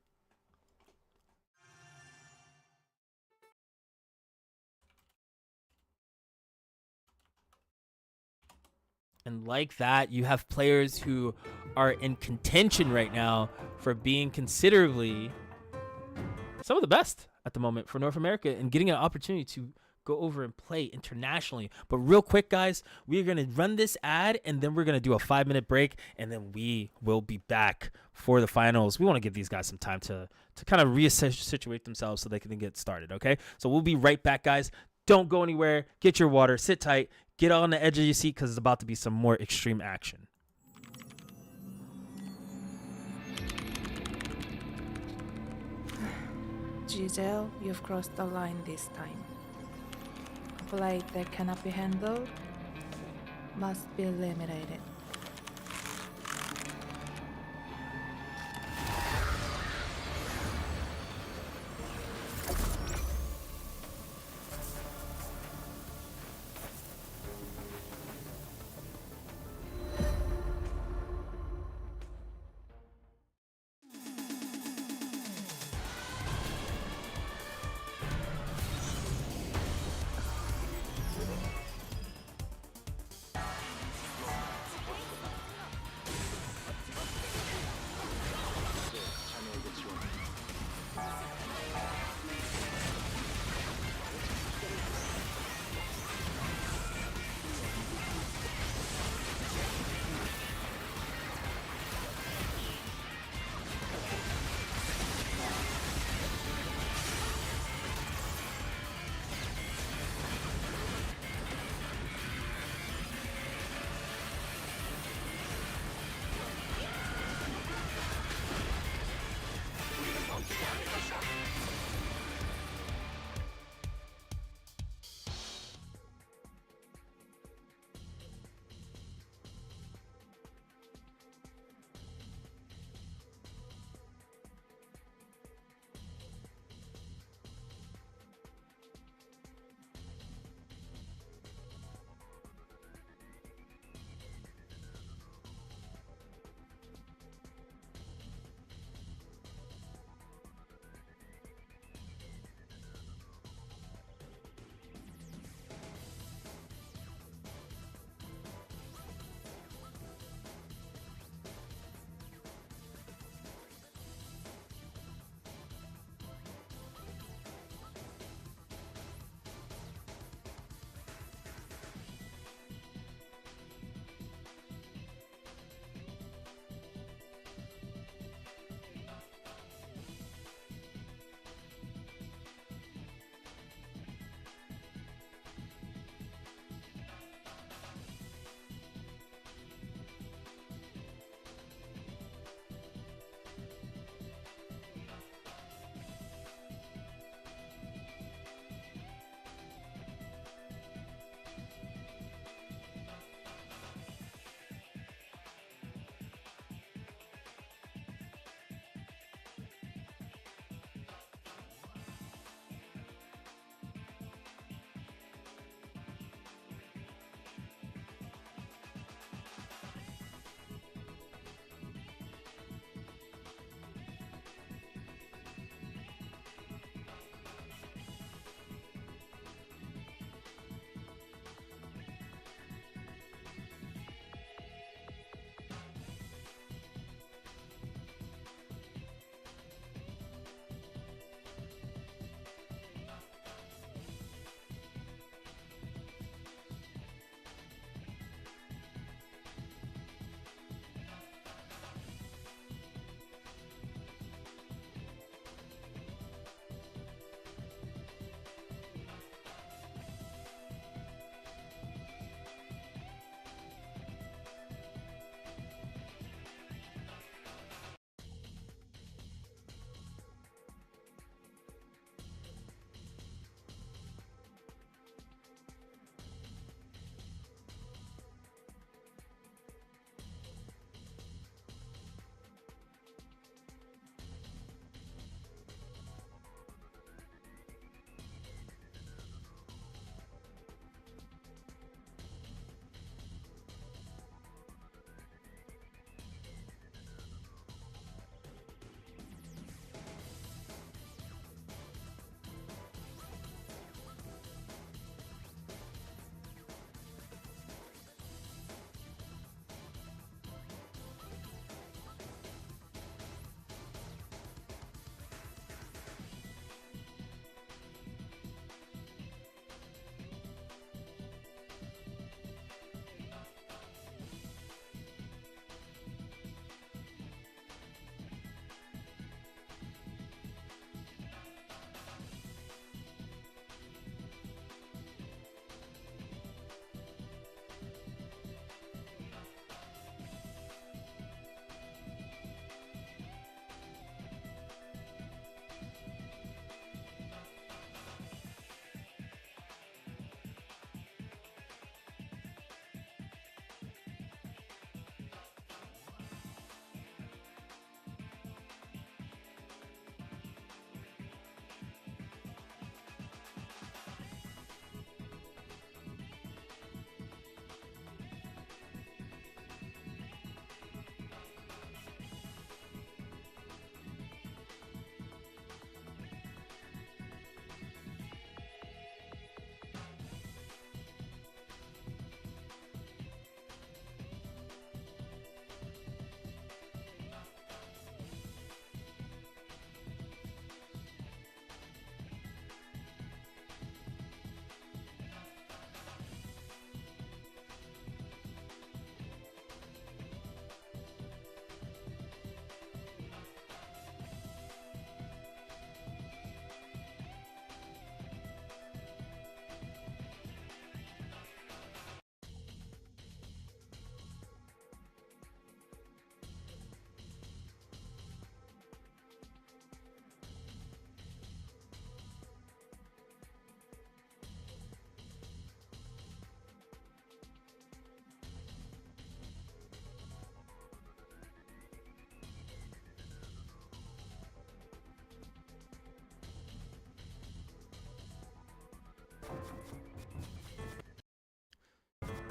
And like that, you have players who are in contention right now for being considerably some of the best at the moment for North America and getting an opportunity to go over and play internationally. But real quick, guys, we're going to run this ad, and then we're going to do a 5-minute break, and then we will be back for the finals. We want to give these guys some time to kind of reassess themselves so they can get started, okay? So we'll be right back, guys. Don't go anywhere. Get your water. Sit tight. Get on the edge of your seat because it's about to be some more extreme action. Giselle, you've crossed the line this time. A blade that cannot be handled must be eliminated.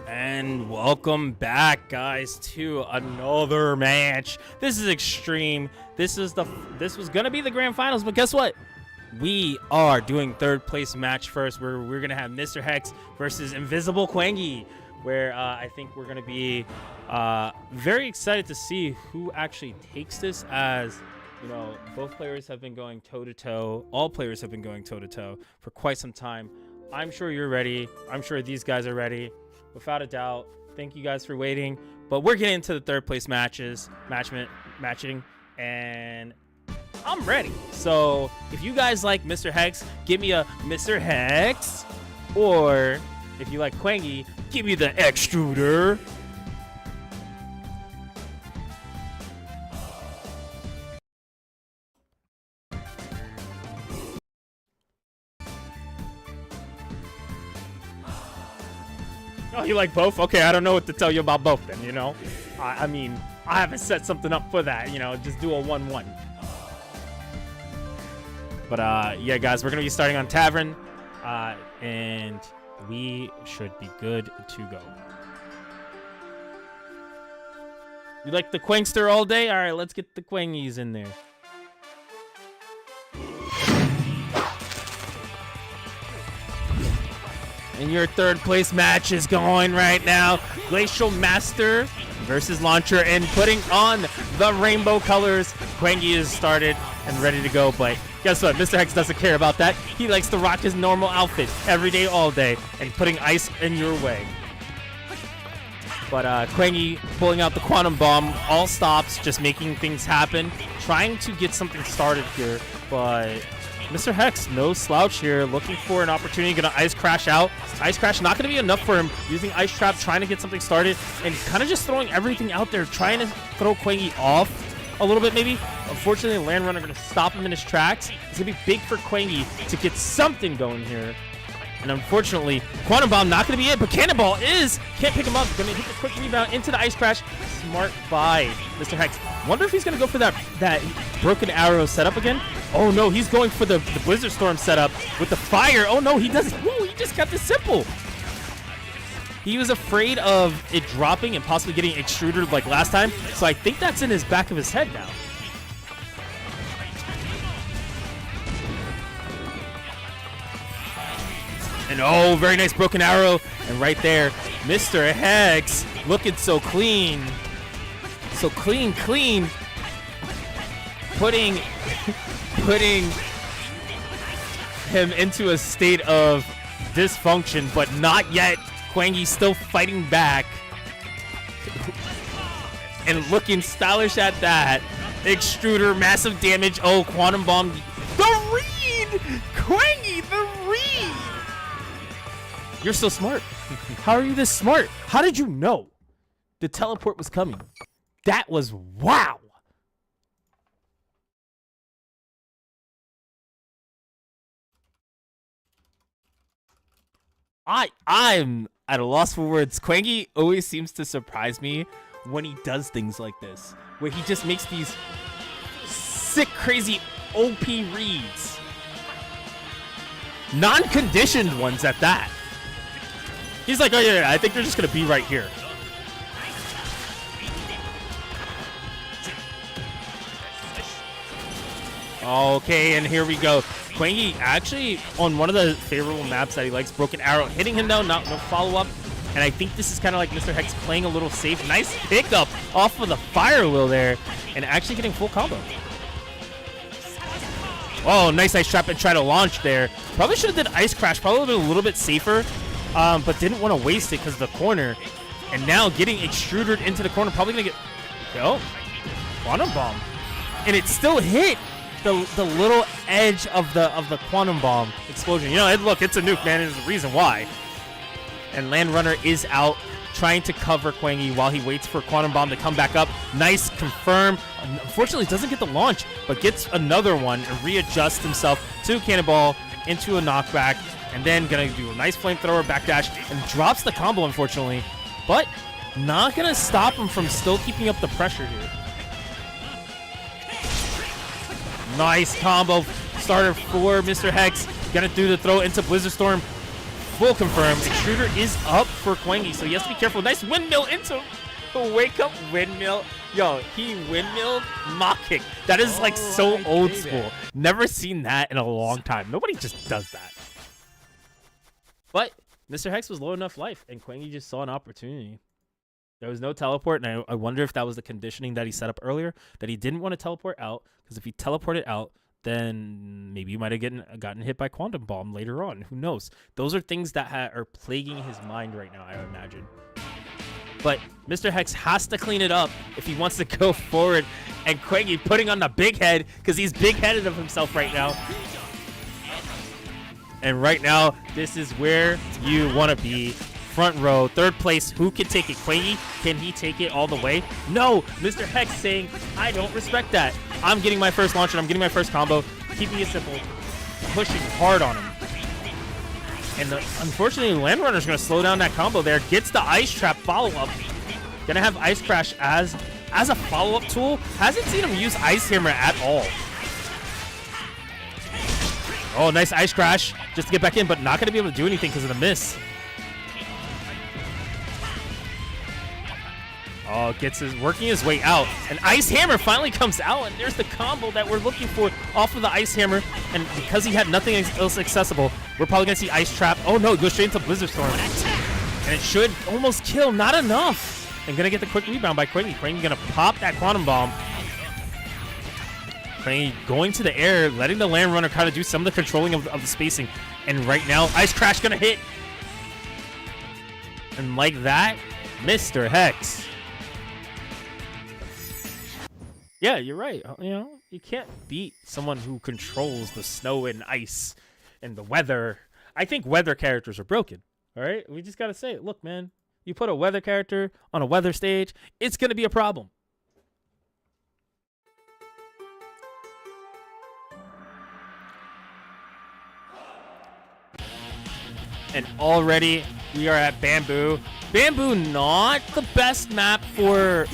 And welcome back, guys, to another match. This is ExStream. This was gonna be the grand finals, but guess what? We are doing third place match first, where we're gonna have Mr. Hex versus Invisible Quangy, where I think we're gonna be very excited to see who actually takes this, as you know, both players have been going toe-to-toe. All players have been going toe-to-toe for quite some time. I'm sure you're ready. I'm sure these guys are ready. Without a doubt. Thank you guys for waiting. But we're getting into the third place matching, and I'm ready. So if you guys like Mr. Hex, give me a Mr. Hex. Or if you like Quangy, give me the extruder. Oh, you like both? Okay, I don't know what to tell you about both then, you know? I mean, I haven't set something up for that, you know? Just do a 1-1. But, yeah, guys, we're going to be starting on Tavern, and we should be good to go. You like the Quangster all day? All right, let's get the Quangies in there. And your third place match is going right now. Glacial Master versus Launcher, and putting on the rainbow colors. Quangy is started and ready to go, but guess what? Mr. Hex doesn't care about that. He likes to rock his normal outfit every day, all day, and putting ice in your way. But Quangy pulling out the Quantum Bomb, all stops, just making things happen, trying to get something started here, but Mr. Hex, no slouch here, looking for an opportunity, gonna Ice Crash out. Ice Crash not gonna be enough for him, using Ice Trap, trying to get something started, and kind of just throwing everything out there, trying to throw Quangy off a little bit maybe. Unfortunately, Land Runner gonna stop him in his tracks. It's gonna be big for Quangy to get something going here. And unfortunately, Quantum Bomb not gonna be it, but Cannonball is, can't pick him up, gonna hit the quick rebound into the Ice Crash. Smart buy, Mr. Hex. Wonder if he's gonna go for that Broken Arrow setup again. Oh no, he's going for the Blizzard Storm setup with the fire. Oh no, he doesn't. Whoa, he just kept it simple. He was afraid of it dropping and possibly getting extruded like last time, so I think that's in his back of his head now. And oh, very nice Broken Arrow. And right there, Mr. Hex looking so clean. So clean. Putting him into a state of dysfunction, but not yet. Quangy still fighting back. And looking stylish at that. Extruder, massive damage. Oh, Quantum Bomb. The read! Quangy, the read! You're so smart. How are you this smart? How did you know the teleport was coming? That was wow. I'm at a loss for words. Quangy always seems to surprise me when he does things like this, where he just makes these sick, crazy OP reads. Non-conditioned ones at that. He's like, oh yeah, I think they're just gonna be right here. Okay, and here we go. Quangy actually on one of the favorable maps that he likes, Broken Arrow, hitting him down, no follow-up. And I think this is kind of like Mr. Hex playing a little safe. Nice pickup off of the Fire Wheel there, and actually getting full combo. Oh, nice Ice Trap and try to launch there. Probably should have did Ice Crash, probably been a little bit safer. But didn't want to waste it because of the corner. And now getting extruded into the corner, probably going to get... Oh, Quantum Bomb. And it still hit the little edge of the Quantum Bomb explosion. You know, look, it's a nuke, man. There's a reason why. And Land Runner is out trying to cover Quangy while he waits for Quantum Bomb to come back up. Nice confirm. Unfortunately, doesn't get the launch, but gets another one and readjusts himself to Cannonball into a knockback. And then gonna do a nice flamethrower backdash and drops the combo, unfortunately. But not gonna stop him from still keeping up the pressure here. Nice combo starter for Mr. Hex. Gonna do the throw into Blizzard Storm. full confirm. Extruder is up for Quangy, so he has to be careful. Nice windmill into a wake-up windmill. Yo, he windmilled mock kick. That is like so old school. Never seen that in a long time. Nobody just does that. But Mr. Hex was low enough life, and Quangy just saw an opportunity. There was no teleport, and I wonder if that was the conditioning that he set up earlier, that he didn't want to teleport out, because if he teleported out, then maybe you might have gotten hit by Quantum Bomb later on. Who knows? Those are things that are plaguing his mind right now, I imagine. But Mr. Hex has to clean it up if he wants to go forward. And Quangy putting on the big head because he's big-headed of himself right now. And right now, this is where you want to be. Front row, third place. Who can take it? Quangy? Can he take it all the way? No! Mr. Hex saying, I don't respect that. I'm getting my first launch and I'm getting my first combo. Keeping it simple. Pushing hard on him. And unfortunately, Landrunner's going to slow down that combo there. Gets the Ice Trap follow-up. Going to have Ice Crash as a follow-up tool. Hasn't seen him use Ice Hammer at all. Oh, nice Ice Crash just to get back in, but not going to be able to do anything because of the miss. Oh, working his way out. And Ice Hammer finally comes out, and there's the combo that we're looking for off of the Ice Hammer. And because he had nothing else accessible, we're probably going to see Ice Trap. Oh, no, it goes straight into Blizzard Storm. And it should almost kill. Not enough. And going to get the quick rebound by Quangy. Quangy going to pop that Quantum Bomb. Quangy going to the air, letting the Land Runner kind of do some of the controlling of the spacing. And right now, Ice Crash going to hit. And like that, Mr. Hex. Yeah, you're right. You know, you can't beat someone who controls the snow and ice and the weather. I think weather characters are broken. All right, we just gotta say it. Look, man, you put a weather character on a weather stage, it's gonna be a problem. And already we are at Bamboo. Bamboo, not the best map for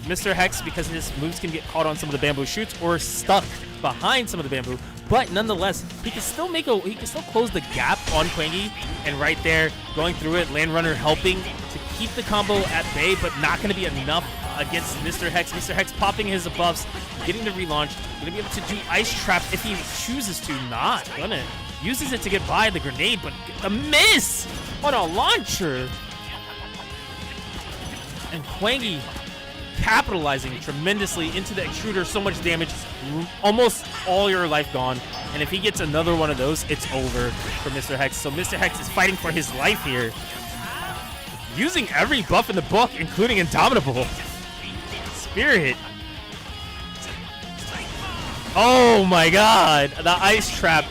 Mr. Hex because his moves can get caught on some of the bamboo shoots or stuck behind some of the bamboo. But nonetheless, he can still close the gap on Quangy. And right there, going through it, Landrunner helping to keep the combo at bay, but not going to be enough against Mr. Hex. Mr. Hex popping his buffs, getting the relaunch, going to be able to do Ice Trap if he chooses to. Not gonna. Uses it to get by the grenade, but the miss on a launcher. And Quangy capitalizing tremendously into the extruder. So much damage, almost all your life gone. And if he gets another one of those, it's over for Mr. Hex. So Mr. Hex is fighting for his life here, using every buff in the book, including Indomitable Spirit. Oh my god, the Ice Trap.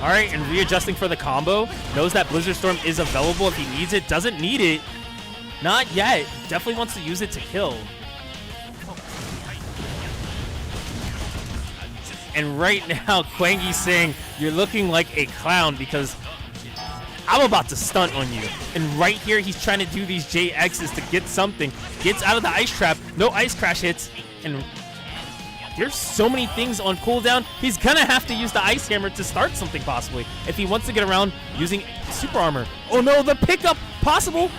All right, and readjusting for the combo. Knows that Blizzard Storm is available if he needs it. Doesn't need it. Not yet. Definitely wants to use it to kill. And right now, Quangy's saying, you're looking like a clown because I'm about to stunt on you. And right here, he's trying to do these JXs to get something. Gets out of the Ice Trap. No Ice Crash hits. And there's so many things on cooldown. He's gonna have to use the Ice Hammer to start something possibly if he wants to get around using Super Armor. Oh no, the pickup possible.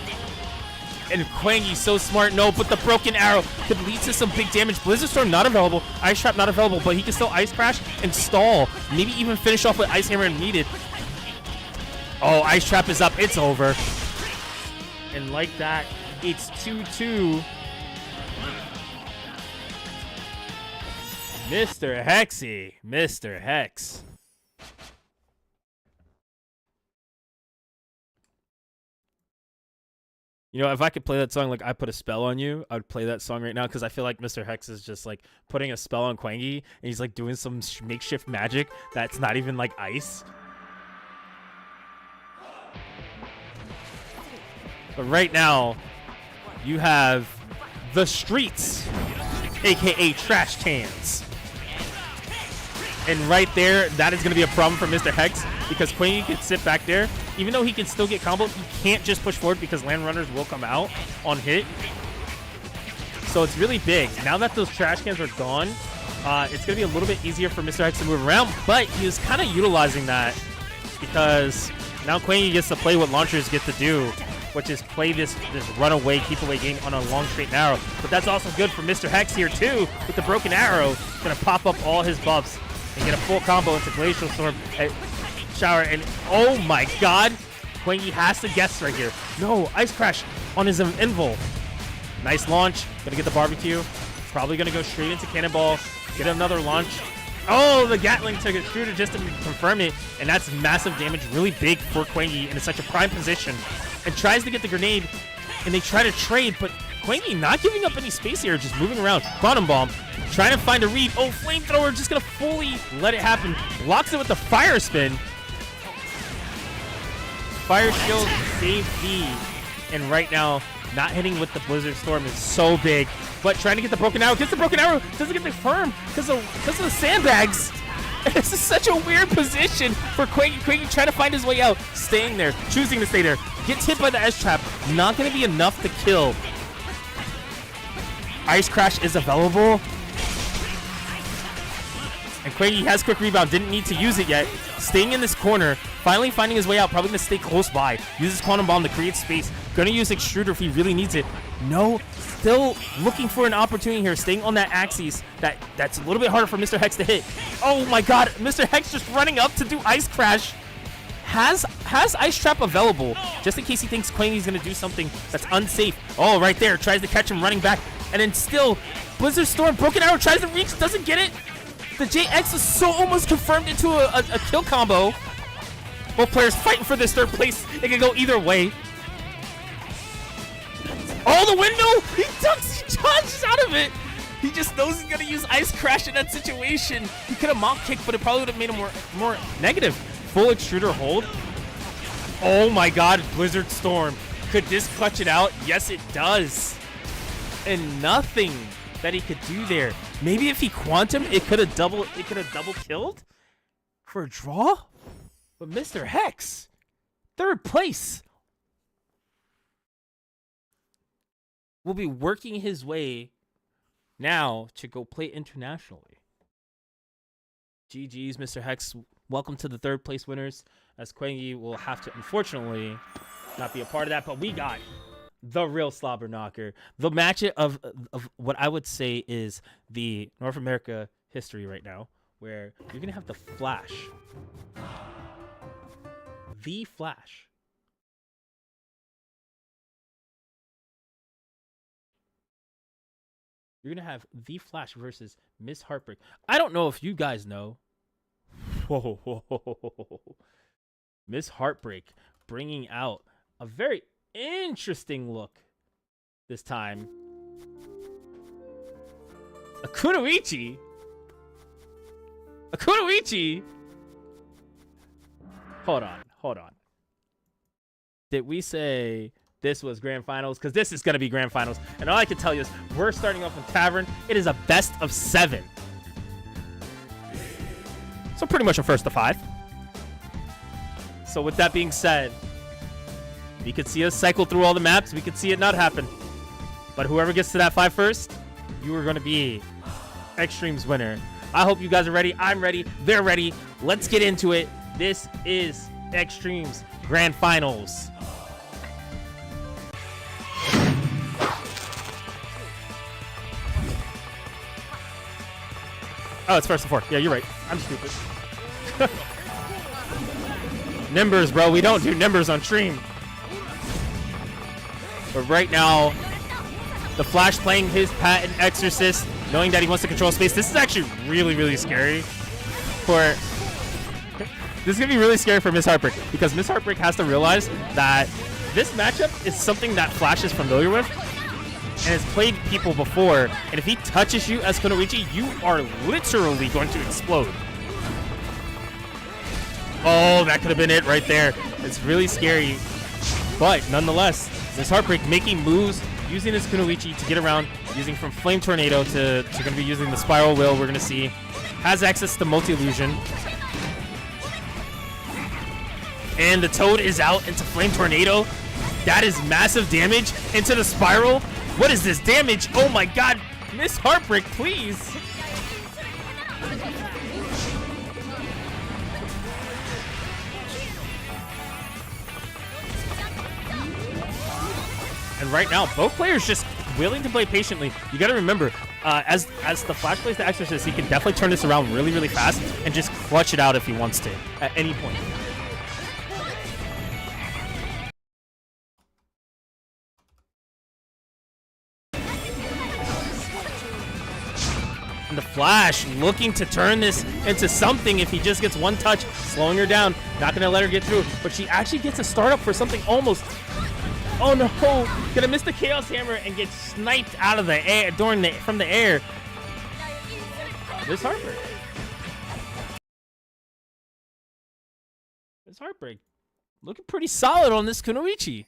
And Quangy's so smart. No, but the broken arrow could lead to some big damage. Blizzard Storm not available. Ice Trap not available, but he can still Ice Crash and stall. Maybe even finish off with Ice Hammer if needed. Oh, Ice Trap is up. It's over. And like that, it's 2-2. Mr. Hexy. Mr. Hex. You know, if I could play that song like I Put a Spell on You, I would play that song right now because I feel like Mr. Hex is just like putting a spell on Quangy and he's like doing some makeshift magic that's not even like ice. But right now, you have the streets, aka trash cans. And right there, that is going to be a problem for Mr. Hex because Quangy can sit back there. Even though he can still get comboed, he can't just push forward because land runners will come out on hit. So it's really big. Now that those trash cans are gone, it's going to be a little bit easier for Mr. Hex to move around, but he is kind of utilizing that because now Quang gets to play what launchers get to do, which is play this runaway, keep away game on a long straight arrow. But that's also good for Mr. Hex here too, with the broken arrow. Gonna pop up all his buffs and get a full combo into Glacial Storm Shower. And oh my god, Quang has to guess right here. No, Ice Crash on his Invul. Nice launch, gonna get the barbecue. Probably gonna go straight into Cannonball, get another launch. Oh, the Gatling took a shooter just to confirm it, and that's massive damage, really big for Quang, and in such a prime position. And tries to get the grenade, and they try to trade, but Quang not giving up any space here, just moving around. Quantum Bomb, trying to find a read. Oh, Flamethrower, just gonna fully let it happen. Locks it with the Fire Spin. Fire Shield save D, and right now, not hitting with the Blizzard Storm is so big. But trying to get the broken arrow, gets the broken arrow, doesn't get the firm because of the sandbags. This is such a weird position for Quang. Quang trying to find his way out, staying there, choosing to stay there. Gets hit by the S trap, not going to be enough to kill. Ice Crash is available. And Quang has quick rebound, didn't need to use it yet. Staying in this corner, finally finding his way out, probably going to stay close by. Uses Quantum Bomb to create space. Going to use Extruder if he really needs it. No, still looking for an opportunity here, staying on that axis. That's a little bit harder for Mr. Hex to hit. Oh my god, Mr. Hex just running up to do Ice Crash. Has Ice Trap available, just in case he thinks Quangy's going to do something that's unsafe. Oh, right there, tries to catch him running back. And then still, Blizzard Storm, broken arrow, tries to reach, doesn't get it. The JX is so almost confirmed into a kill combo. Both players fighting for this third place. It can go either way. Oh, the window! He ducks, he dodges out of it. He just knows he's gonna use Ice Crash in that situation. He could have mock kicked, but it probably would have made him more negative. Full extruder hold. Oh my god, Blizzard Storm. Could this clutch it out? Yes, it does. And nothing that he could do there. Maybe if he quantum, it could have double killed for a draw. But Mr. Hex, third place, will be working his way now to go play internationally. GG's, Mr. Hex. Welcome to the third place winners, as Quangy will have to, unfortunately, not be a part of that. But we got the real slobber knocker, the match of what I would say is the North America history right now, where you're gonna have the Flash. The Flash. You're going to have The Flash versus Miss Heartbreak. I don't know if you guys know. Whoa. Miss Heartbreak bringing out a very interesting look this time. A Kunoichi. Hold on. Did we say this was Grand Finals? Because this is going to be Grand Finals. And all I can tell you is we're starting off in Tavern. It is a best of 7. So pretty much a first to 5. So with that being said, we could see us cycle through all the maps. We could see it not happen. But whoever gets to that 5 first, you are going to be ExStream's winner. I hope you guys are ready. I'm ready. They're ready. Let's get into it. This is ExStream's Grand Finals. Oh, it's first to 4. Yeah, you're right. I'm stupid. Nimbers, bro. We don't do Nimbers on stream. But right now, the Flash playing his patent Exorcist, knowing that he wants to control space. This is actually really, really scary for... This is going to be really scary for Miss Heartbreak, because Miss Heartbreak has to realize that this matchup is something that Flash is familiar with and has played people before. And if he touches you as Kunoichi, you are literally going to explode. Oh, that could have been it right there. It's really scary. But nonetheless, Miss Heartbreak making moves, using his Kunoichi to get around, using from Flame Tornado to going to be using the Spiral Will, we're going to see. Has access to Multi-Illusion. And the Toad is out into Flame Tornado. That is massive damage into the Spiral. What is this damage? Oh my god. Miss Heartbreak, please. And right now, both players just willing to play patiently. You got to remember, as the Flash plays the Exorcist, he can definitely turn this around really, really fast and just clutch it out if he wants to at any point. And the Flash looking to turn this into something if he just gets one touch, slowing her down, not going to let her get through. But she actually gets a startup for something almost. Oh no, gonna miss the Chaos Hammer and get sniped out of the air from the air. Miss Heartbreak. Miss Heartbreak looking pretty solid on this Kunoichi.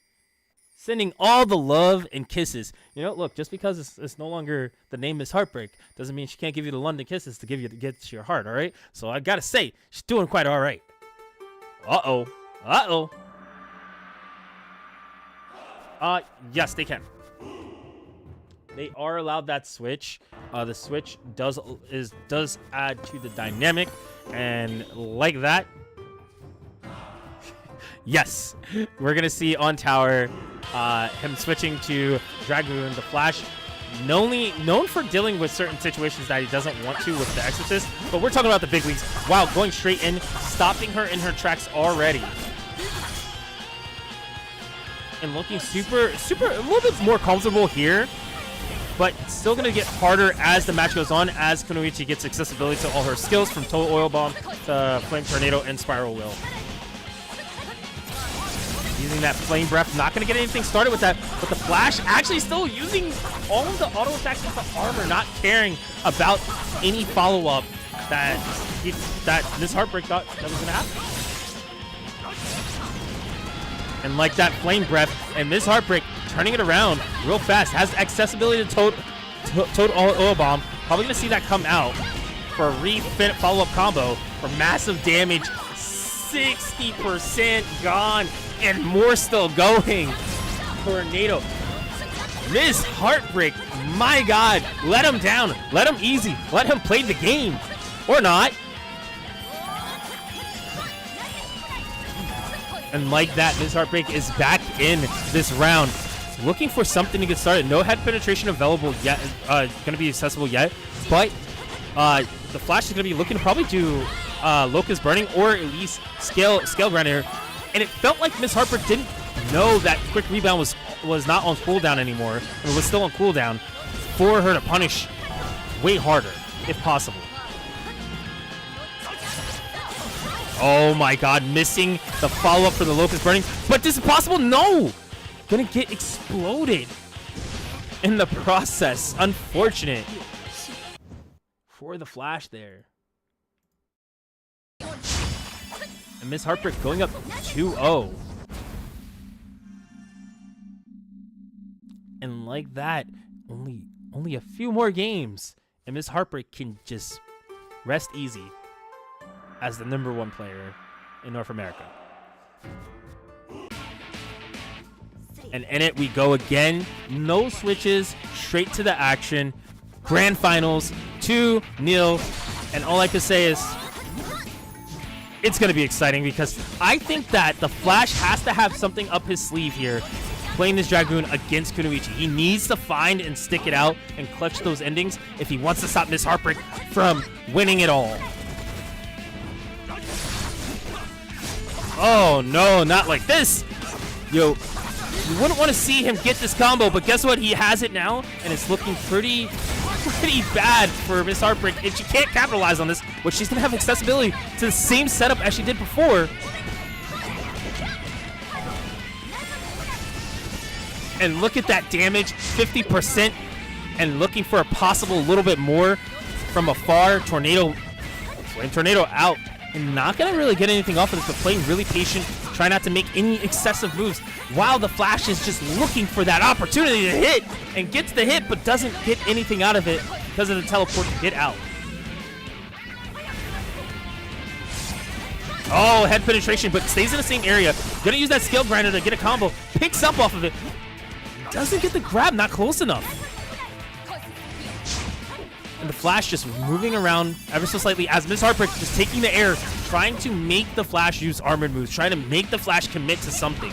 Sending all the love and kisses. You know, look, just because it's no longer the name Miss Heartbreak doesn't mean she can't give you the London kisses to get to your heart, all right? So I gotta say, she's doing quite all right. Uh-oh. Uh-oh. Yes, they can. They are allowed that switch. The switch does add to the dynamic, and like that, yes, we're gonna see on tower him switching to Dragoon. The Flash, known for dealing with certain situations that he doesn't want to with the Exorcist, but we're talking about the big leagues. Wow, going straight in, stopping her in her tracks already. And looking super, a little bit more comfortable here, but still going to get harder as the match goes on, as Kunoichi gets accessibility to all her skills, from Total Oil Bomb to Flame Tornado and Spiral Will. Using that Flame Breath, not going to get anything started with that, but the Flash actually still using all of the auto attacks with the armor, not caring about any follow-up that Miss Heartbreak thought that was going to happen. And like that Flame Breath, and Miss Heartbreak turning it around real fast. Has accessibility to Toad Oil Bomb. Probably going to see that come out for a refit follow-up combo for massive damage. 60% gone, and more still going. Tornado. Miss Heartbreak, my God. Let him down. Let him easy. Let him play the game. Or not. And like that, Miss Heartbreak is back in this round. Looking for something to get started. No head penetration available yet, going to be accessible yet. But the Flash is going to be looking to probably do Locust Burning or at least Scale Grinder. And it felt like Miss Heartbreak didn't know that Quick Rebound was not on cooldown anymore. It was still on cooldown for her to punish way harder, if possible. Oh my God, missing the follow-up for the Locust Burning. But this is possible? No! Gonna get exploded in the process. Unfortunate for the Flash there. And Miss Heartbreak going up 2-0. And like that, only a few more games, and Miss Heartbreak can just rest easy as the #1 player in North America. And in it we go again. No switches, straight to the action. Grand Finals, 2-0. And all I can say is, it's going to be exciting, because I think that the Flash has to have something up his sleeve here playing this Dragoon against Kunoichi. He needs to find and stick it out and clutch those endings if he wants to stop Miss Heartbreak from winning it all. Oh no, not like this. Yo, you wouldn't want to see him get this combo, but guess what? He has it now, and it's looking pretty bad for Miss Heartbreak. And she can't capitalize on this, but she's going to have accessibility to the same setup as she did before. And look at that damage, 50%, and looking for a possible little bit more from afar. Tornado, Flame Tornado out. And not going to really get anything off of this, but playing really patient, try not to make any excessive moves, while the Flash is just looking for that opportunity to hit, and gets the hit, but doesn't get anything out of it because of the teleport to get out. Oh, head penetration, but stays in the same area. Gonna use that Scale Grinder to get a combo. Picks up off of it. Doesn't get the grab, not close enough. And the Flash just moving around ever so slightly as Miss Heartbreak just taking the air, trying to make the Flash use armored moves, trying to make the Flash commit to something.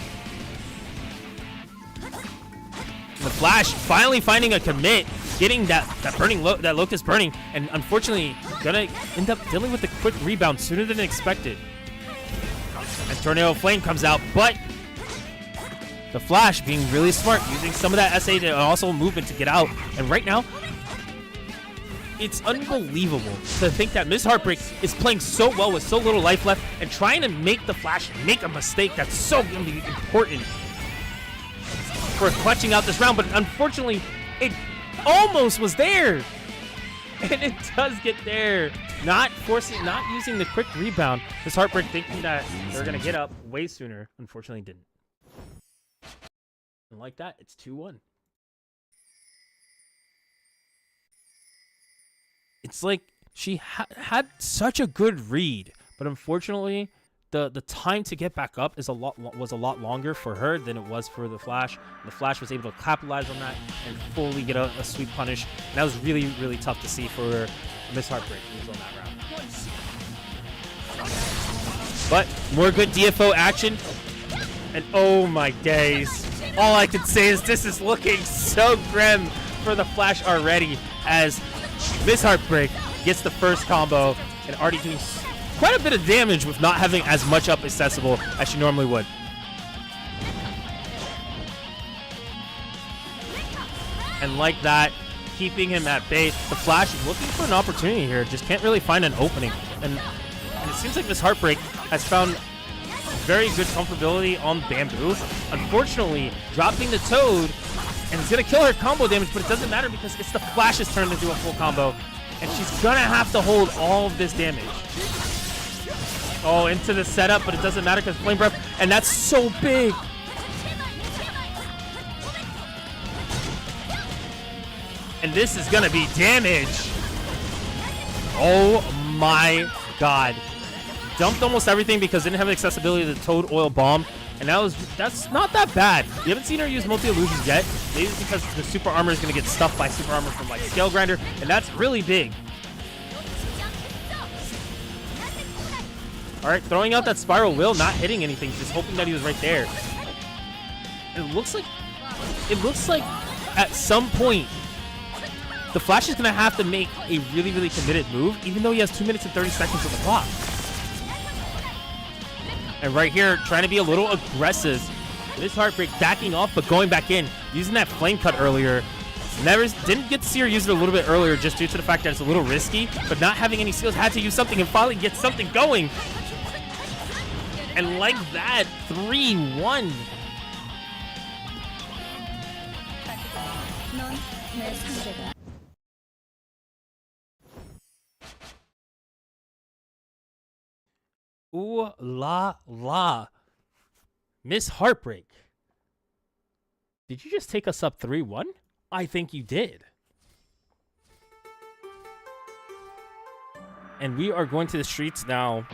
The Flash finally finding a commit, getting that Locust burning, and unfortunately gonna end up dealing with the quick rebound sooner than expected. And Tornado Flame comes out, but the Flash being really smart, using some of that SA and also movement to get out. And right now, it's unbelievable to think that Miss Heartbreak is playing so well with so little life left and trying to make the Flash make a mistake that's so going to be important for clutching out this round. But unfortunately, it almost was there. And it does get there. Not using the quick rebound. Miss Heartbreak thinking that they're going to get up way sooner. Unfortunately, didn't. And like that, it's 2-1. It's like she had such a good read, but unfortunately, the time to get back up was a lot longer for her than it was for the Flash. The Flash was able to capitalize on that and fully get a sweep punish. And that was really, really tough to see for Miss Heartbreak on that round. But more good DFO action, and oh my days! All I can say is this is looking so grim for the Flash already, as Miss Heartbreak gets the first combo and already doing quite a bit of damage with not having as much up accessible as she normally would. And like that, keeping him at bay. The Flash looking for an opportunity here, just can't really find an opening. And it seems like Miss Heartbreak has found very good comfortability on Bamboo. Unfortunately, dropping the Toad, and it's going to kill her combo damage, but it doesn't matter because it's the Flash's turn to do a full combo. And she's going to have to hold all of this damage. Oh, into the setup, but it doesn't matter because Flame Breath, and that's so big. And this is going to be damage. Oh my god. Dumped almost everything because didn't have accessibility to the Toad Oil Bomb. And that's not that bad. You haven't seen her use multi-illusions yet. Maybe it's because the super armor is going to get stuffed by super armor from like Scale Grinder, and that's really big. All right, throwing out that Spiral Will, not hitting anything, just hoping that he was right there. And it looks like at some point the Flash is going to have to make a really, really committed move, even though he has 2 minutes and 30 seconds on the clock. And right here, trying to be a little aggressive. Miss Heartbreak backing off, but going back in, using that flame cut earlier. Didn't get to see her use it a little bit earlier just due to the fact that it's a little risky, but not having any skills, had to use something and finally get something going. And like that, 3-1. Ooh la la. Miss Heartbreak. Did you just take us up 3-1? I think you did. And we are going to the streets now.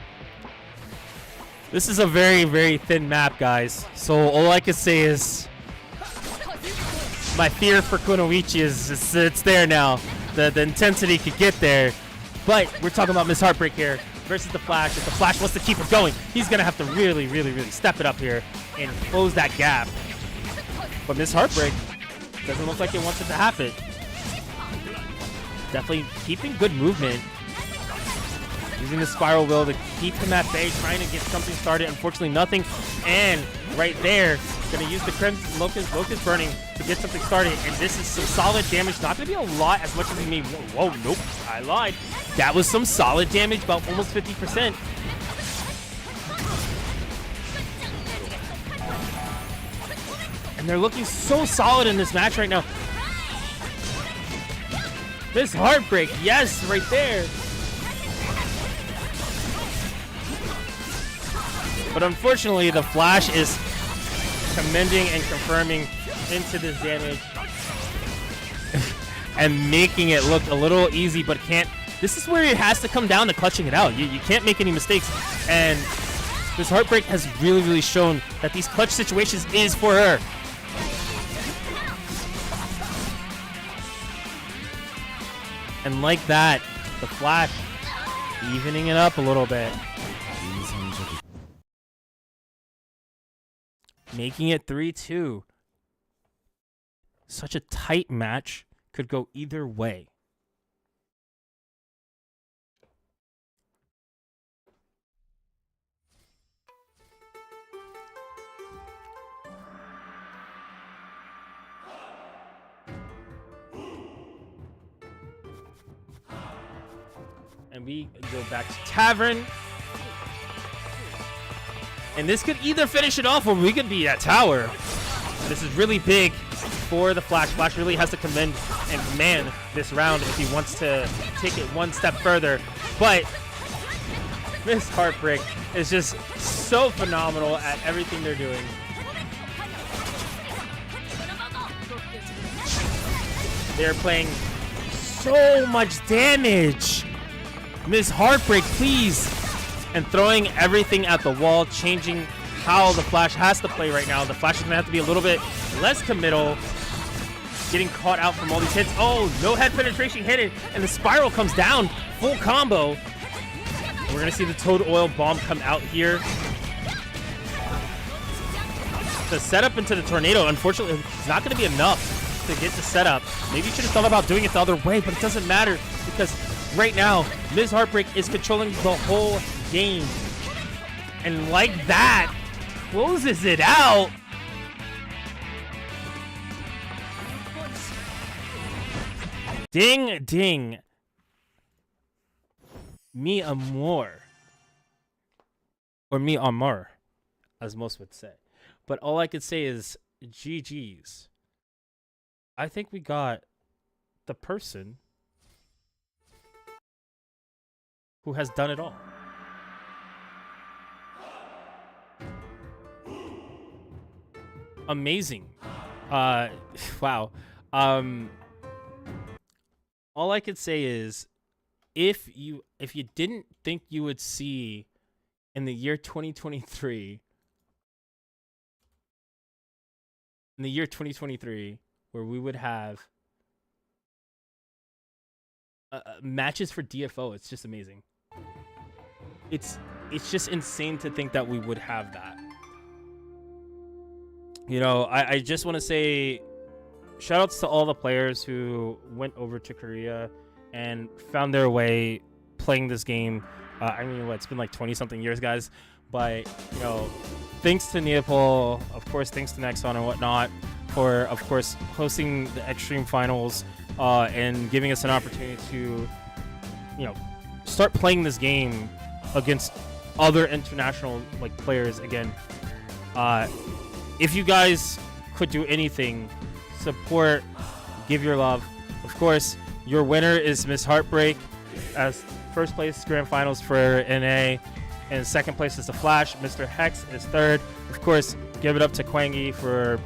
This is a very, very thin map, guys. So all I can say is my fear for Kunoichi it's there now. The intensity could get there. But we're talking about Miss Heartbreak here versus the Flash. If the Flash wants to keep it going, he's going to have to really, really, really step it up here and close that gap. But Miss Heartbreak doesn't look like it wants it to happen. Definitely keeping good movement. Using the Spiral Will to keep him at bay, trying to get something started. Unfortunately, nothing. And right there, going to use the Crimson Locust Burning to get something started. And this is some solid damage. Not going to be a lot as much as he made. Whoa, nope. I lied. That was some solid damage, about almost 50%. And they're looking so solid in this match right now. Miss Heartbreak, yes, right there. But unfortunately, the Flash is commending and confirming into this damage and making it look a little easy, but can't. This is where it has to come down to clutching it out. You can't make any mistakes. And Miss Heartbreak has really, really shown that these clutch situations is for her. And like that, the Flash evening it up a little bit. Making it 3-2. such a tight match could go either way. And we go back to Tavern. And this could either finish it off or we could be at Tower. This is really big for the Flash. Flash really has to command this round if he wants to take it one step further. But Miss Heartbreak is just so phenomenal at everything they're doing. They're playing so much damage. Miss Heartbreak, please. And throwing everything at the wall, changing how the Flash has to play right now. The Flash is going to have to be a little bit less committal. Getting caught out from all these hits. Oh, no head penetration hit it. And the spiral comes down. Full combo. We're going to see the Toad Oil Bomb come out here. The setup into the tornado, unfortunately, is not going to be enough to get the setup. Maybe you should have thought about doing it the other way, but it doesn't matter because right now, Miss Heartbreak is controlling the whole game. And like that, closes it out. Ding, ding. Mi amor. Or mi amor, as most would say. But all I could say is GG's. I think we got the person who has done it all. Amazing. Wow. All I could say is if you didn't think you would see in the year 2023 where we would have matches for DFO, it's just amazing. It's just insane to think that we would have that. You know, I just want to say shout outs to all the players who went over to Korea and found their way playing this game. I mean, it's been like 20 something years, guys, but you know, thanks to Neopol, of course, thanks to Nexon and whatnot for, of course, hosting the ExStream finals and giving us an opportunity to, you know, start playing this game against other international like players again. If you guys could do anything, support, give your love. Of course, your winner is Miss Heartbreak as first place grand finals for NA, and second place is the Flash. Mr. Hex is third. Of course, give it up to Quangy for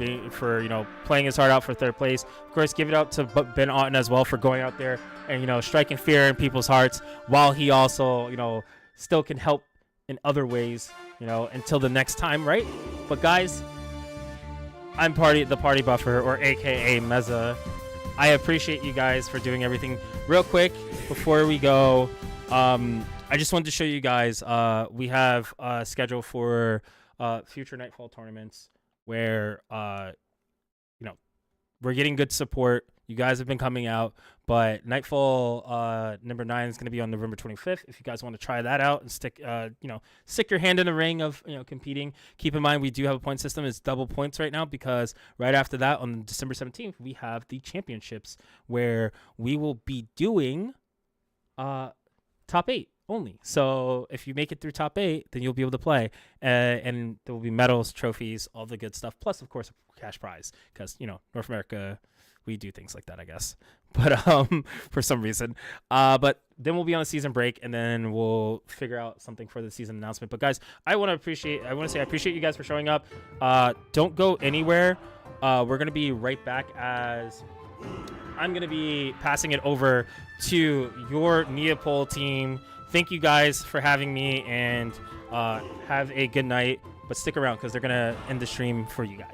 playing his heart out for third place. Of course, give it up to Ben Auton as well for going out there and striking fear in people's hearts while he also still can help in other ways until the next time, right? But guys, I'm the party buffer, or AKA Meza. I appreciate you guys for doing everything. Real quick before we go, I just wanted to show you guys we have a schedule for future Nightfall tournaments where we're getting good support. You guys have been coming out, but Nightfall number 9 is going to be on November 25th. If you guys want to try that out and stick your hand in the ring of competing, keep in mind we do have a point system. It's double points right now because right after that on December 17th we have the championships where we will be doing top 8 only. So if you make it through top 8, then you'll be able to play, and there will be medals, trophies, all the good stuff, plus of course a cash prize because North America, we do things like that, I guess. But for some reason, but then we'll be on a season break, and then we'll figure out something for the season announcement. But guys, I want to say I appreciate you guys for showing up. Don't go anywhere. We're gonna be right back as I'm gonna be passing it over to your Neopol team. Thank you guys for having me, and have a good night. But stick around because they're gonna end the stream for you guys.